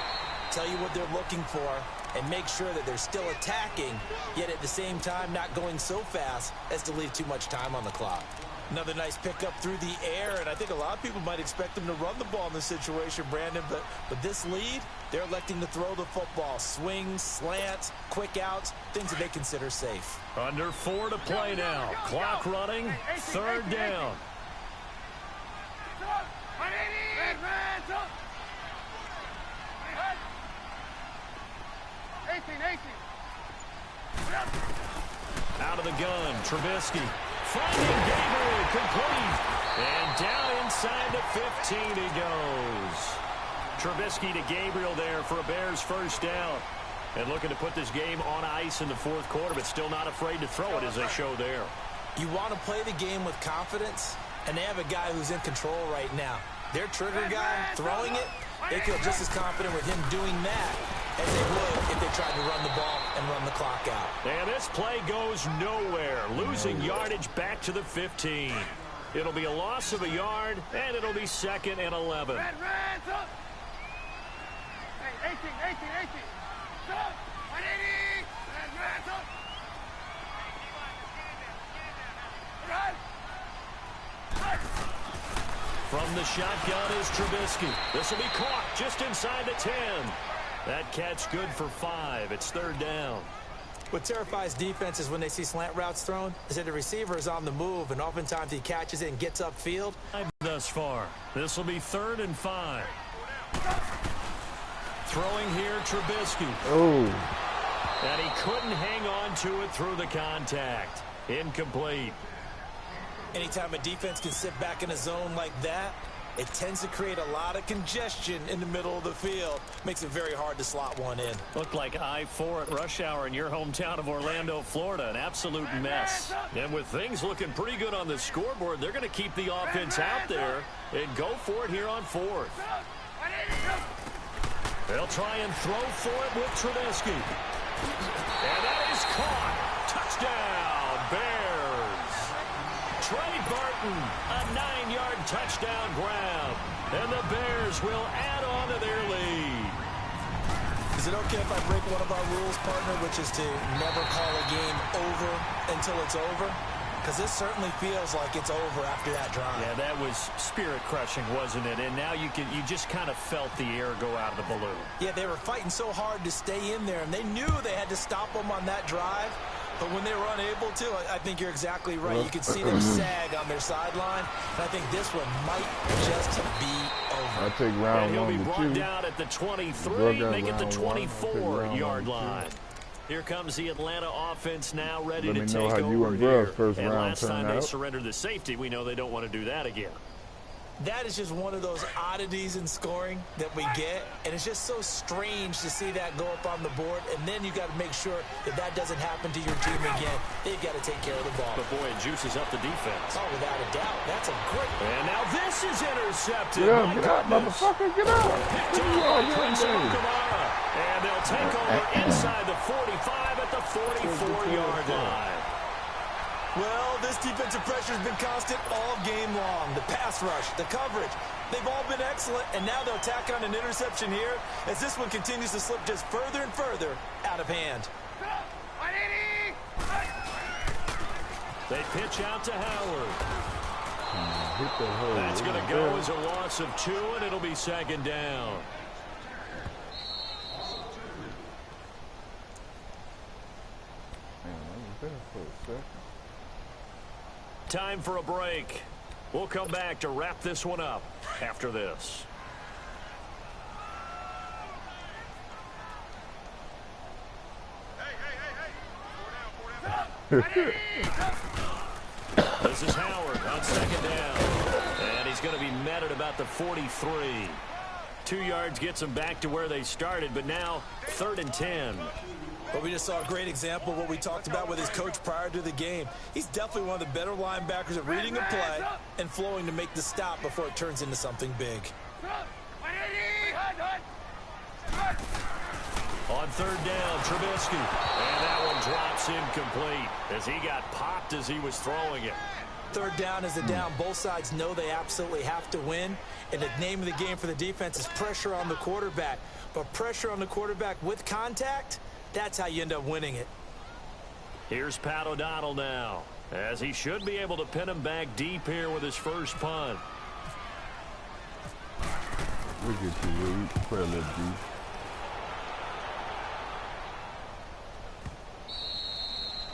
tell you what they're looking for, and make sure that they're still attacking, yet at the same time not going so fast as to leave too much time on the clock. Another nice pickup through the air, and I think a lot of people might expect them to run the ball in this situation, Brandon, but this lead, they're electing to throw the football. Swings, slants, quick outs, things that they consider safe. Under 4 to play now. Clock running, 3rd down. 18. Out of the gun, Trubisky. Finding Gabriel, complete. And down inside the 15 he goes. Trubisky to Gabriel there for a Bears first down. And looking to put this game on ice in the 4th quarter, but still not afraid to throw it as they show there. You want to play the game with confidence, and they have a guy who's in control right now. Their trigger guy throwing it, they feel just as confident with him doing that as they would if they tried to run the ball and run the clock out. And this play goes nowhere, losing yardage back to the 15. It'll be a loss of a yard, and it'll be 2nd and 11. Hey, 18. Stop. 180. From the shotgun is Trubisky. This will be caught just inside the 10. That catch good for 5. It's 3rd down. What terrifies defenses when they see slant routes thrown is that the receiver is on the move, and oftentimes he catches it and gets upfield. Thus far, this will be 3rd and 5. Throwing here, Trubisky. Oh. And he couldn't hang on to it through the contact. Incomplete. Anytime a defense can sit back in a zone like that, it tends to create a lot of congestion in the middle of the field. Makes it very hard to slot one in. Looked like I-4 at rush hour in your hometown of Orlando, Florida. An absolute mess. And with things looking pretty good on the scoreboard, they're going to keep the offense out there and go for it here on 4th. They'll try and throw for it with Trubisky. And that is caught. Touchdown, Bears. Trey Burton, a 9-yard touchdown grab. And the Bears will add on to their lead. Is it okay if I break one of our rules, partner, which is to never call a game over until it's over? Because this certainly feels like it's over after that drive. Yeah, that was spirit-crushing, wasn't it? And now you just kind of felt the air go out of the balloon. Yeah, they were fighting so hard to stay in there, and they knew they had to stop them on that drive. But when they were unable to, I think you're exactly right. You could see them sag on their sideline, and I think this one might just be over. I take round and he'll one be with brought you. down at the 23, make it the 24-yard line. Here comes the Atlanta offense now ready to take over here. And last time they surrendered the safety, we know they don't want to do that again. That is just one of those oddities in scoring that we get, and it's just so strange to see that go up on the board, and then you got to make sure that that doesn't happen to your team again. They've got to take care of the ball. But boy, it juices up the defense. Oh, without a doubt. That's a great... And now this is intercepted. Get out, motherfucker, get out. And they'll take over inside the 45 at the 44-yard line. Well, this defensive pressure has been constant all game long. The pass rush, the coverage, they've all been excellent, and now they'll tack on an interception here as this one continues to slip just further and further out of hand. They pitch out to Howard. That's going to go as a loss of 2, and it'll be 2nd down. Time for a break. We'll come back to wrap this one up after this. This is Howard on 2nd down. And he's going to be met at about the 43. 2 yards gets them back to where they started, but now 3rd and 10. But we just saw a great example of what we talked about with his coach prior to the game. He's definitely one of the better linebackers at reading a play and flowing to make the stop before it turns into something big. On 3rd down, Trubisky. And that one drops incomplete as he got popped as he was throwing it. 3rd down is a down. Both sides know they absolutely have to win. And the name of the game for the defense is pressure on the quarterback. But pressure on the quarterback with contact, That's how you end up winning it. Here's Pat O'Donnell now, as he should be able to pin him back deep here with his first punt. We'll get to you. Play a little deep.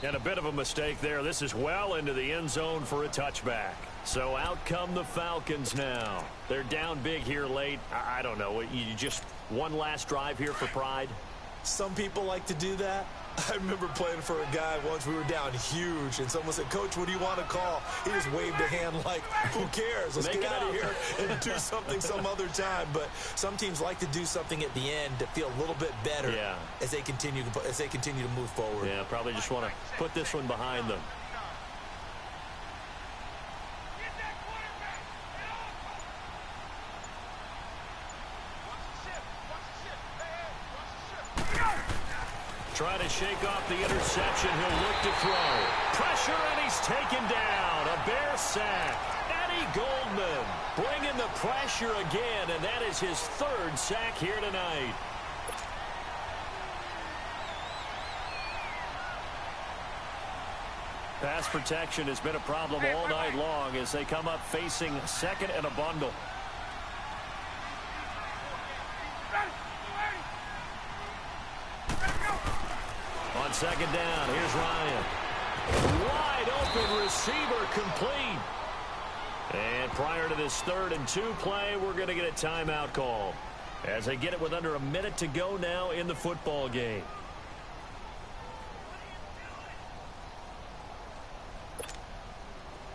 And a bit of a mistake there. This is well into the end zone for a touchback. So out come the Falcons now. They're down big here late. I don't know. You just one last drive here for pride? Some people like to do that. I remember playing for a guy once. We were down huge, and someone said, "Coach, what do you want to call?" He just waved a hand like, "Who cares? Let's get out of here and do something some other time." But some teams like to do something at the end to feel a little bit better as they continue to move forward. Yeah, probably just want to put this one behind them. Trying to shake off the interception. He'll look to throw. Pressure, and he's taken down. A Bear sack. Eddie Goldman bringing the pressure again, and that is his third sack here tonight. Pass protection has been a problem all night long as they come up facing second and a bundle. On second down, here's Ryan. Wide open receiver complete. And prior to this 3rd and 2 play, we're going to get a timeout call as they get it with under a minute to go now in the football game.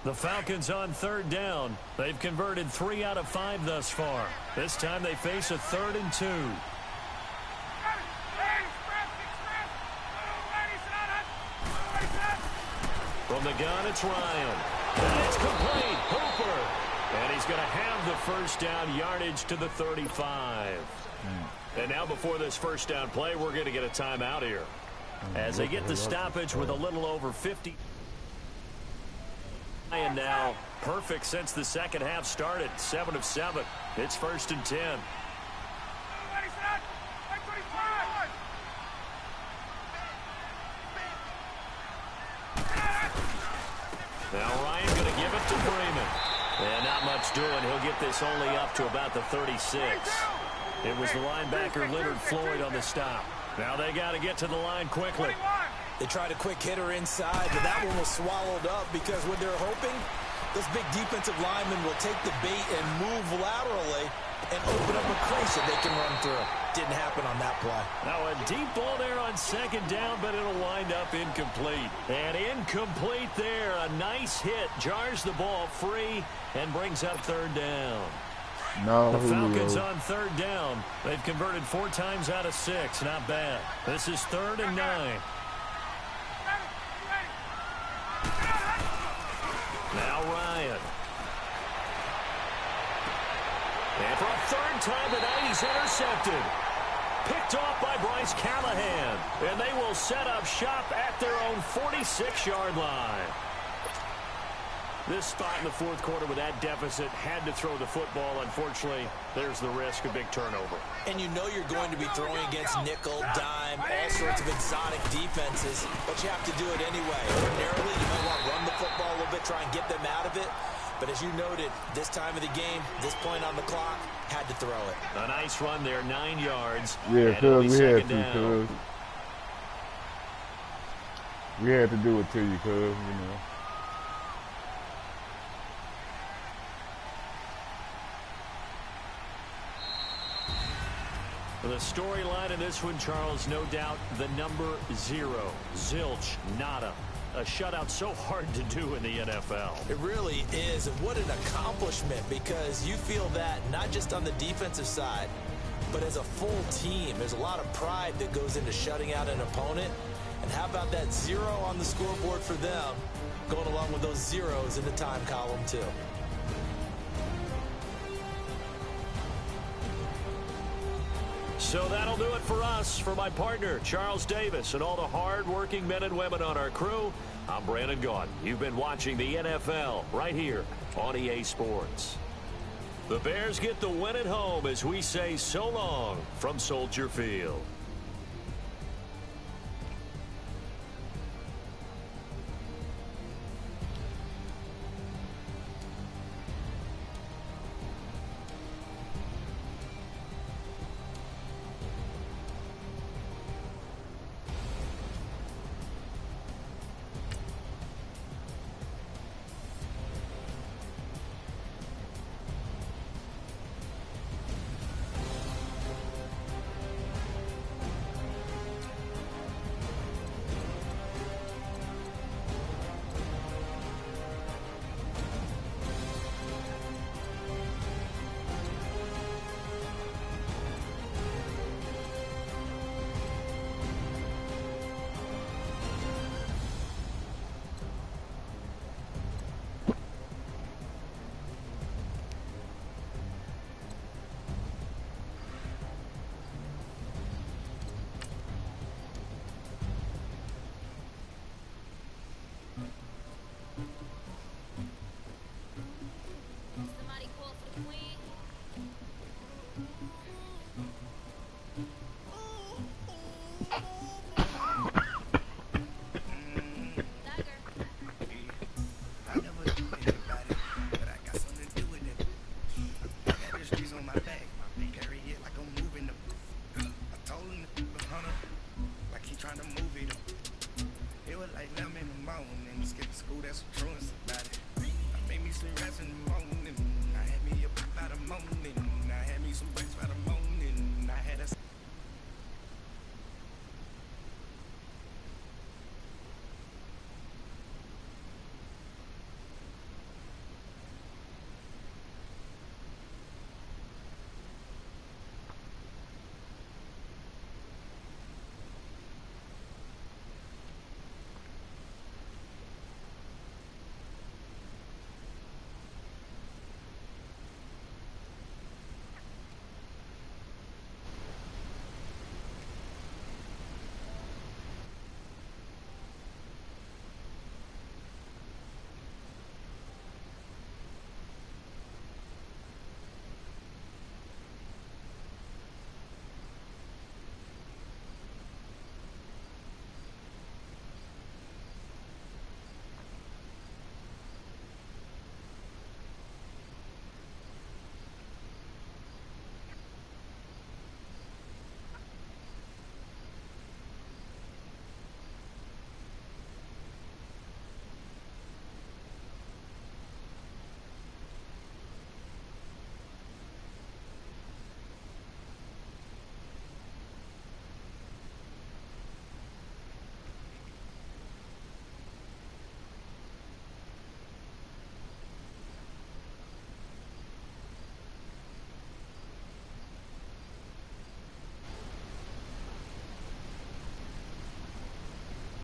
The Falcons on 3rd down. They've converted 3 out of 5 thus far. This time they face a 3rd and 2. From the gun, it's Ryan. And it's complete. Hooper. And he's going to have the first down yardage to the 35. And now before this first down play, we're going to get a timeout here. As they get the stoppage with a little over 50. And now perfect since the second half started. 7 of 7. It's 1st and 10. Now Ryan going to give it to Freeman. And not much doing. He'll get this only up to about the 36. It was the linebacker Leonard Floyd on the stop. Now they got to get to the line quickly. They tried a quick hitter inside, but that one was swallowed up because what they're hoping, this big defensive lineman will take the bait and move laterally and open up a crease that they can run through. Didn't happen on that play. Now a deep ball there on second down, but it'll wind up incomplete. And incomplete there. A nice hit. Jars the ball free and brings up 3rd down. No, the Falcons on 3rd down. They've converted 4 times out of 6. Not bad. This is 3rd and 9. Now Ryan. And for a 3rd time tonight, he's intercepted. Picked off by Bryce Callahan. And they will set up shop at their own 46-yard line. This spot in the 4th quarter with that deficit had to throw the football. Unfortunately, there's the risk of big turnover. And you know you're going to be throwing against nickel, dime, all sorts of exotic defenses, but you have to do it anyway. Ordinarily, you might want to run the football a little bit, try and get them out of it. But as you noted, this time of the game, this point on the clock, had to throw it. A nice run there, 9 yards. Yeah, cuz we had to, cuz. We had to do it to you, cuz, you know. The storyline in this one, Charles, no doubt the number 0. Zilch, nada. A shutout so hard to do in the NFL. It really is, and what an accomplishment, because you feel that not just on the defensive side, but as a full team. There's a lot of pride that goes into shutting out an opponent. And how about that 0 on the scoreboard for them, going along with those zeros in the time column too. So that'll do it for us. For my partner, Charles Davis, and all the hard-working men and women on our crew, I'm Brandon Gaudin. You've been watching the NFL right here on EA Sports. The Bears get the win at home as we say so long from Soldier Field. Somebody call for the queen. I never do anything about it, but I got something to do with it. I got the streets on my back, carry it like I'm moving them. I told him to hunter, like he trying to move it up. It was like 11 in the morning, skipping school, that's some truants about it. I made me some rats in the morning, I had me up by the morning, I had me some breaks by the morning, I had a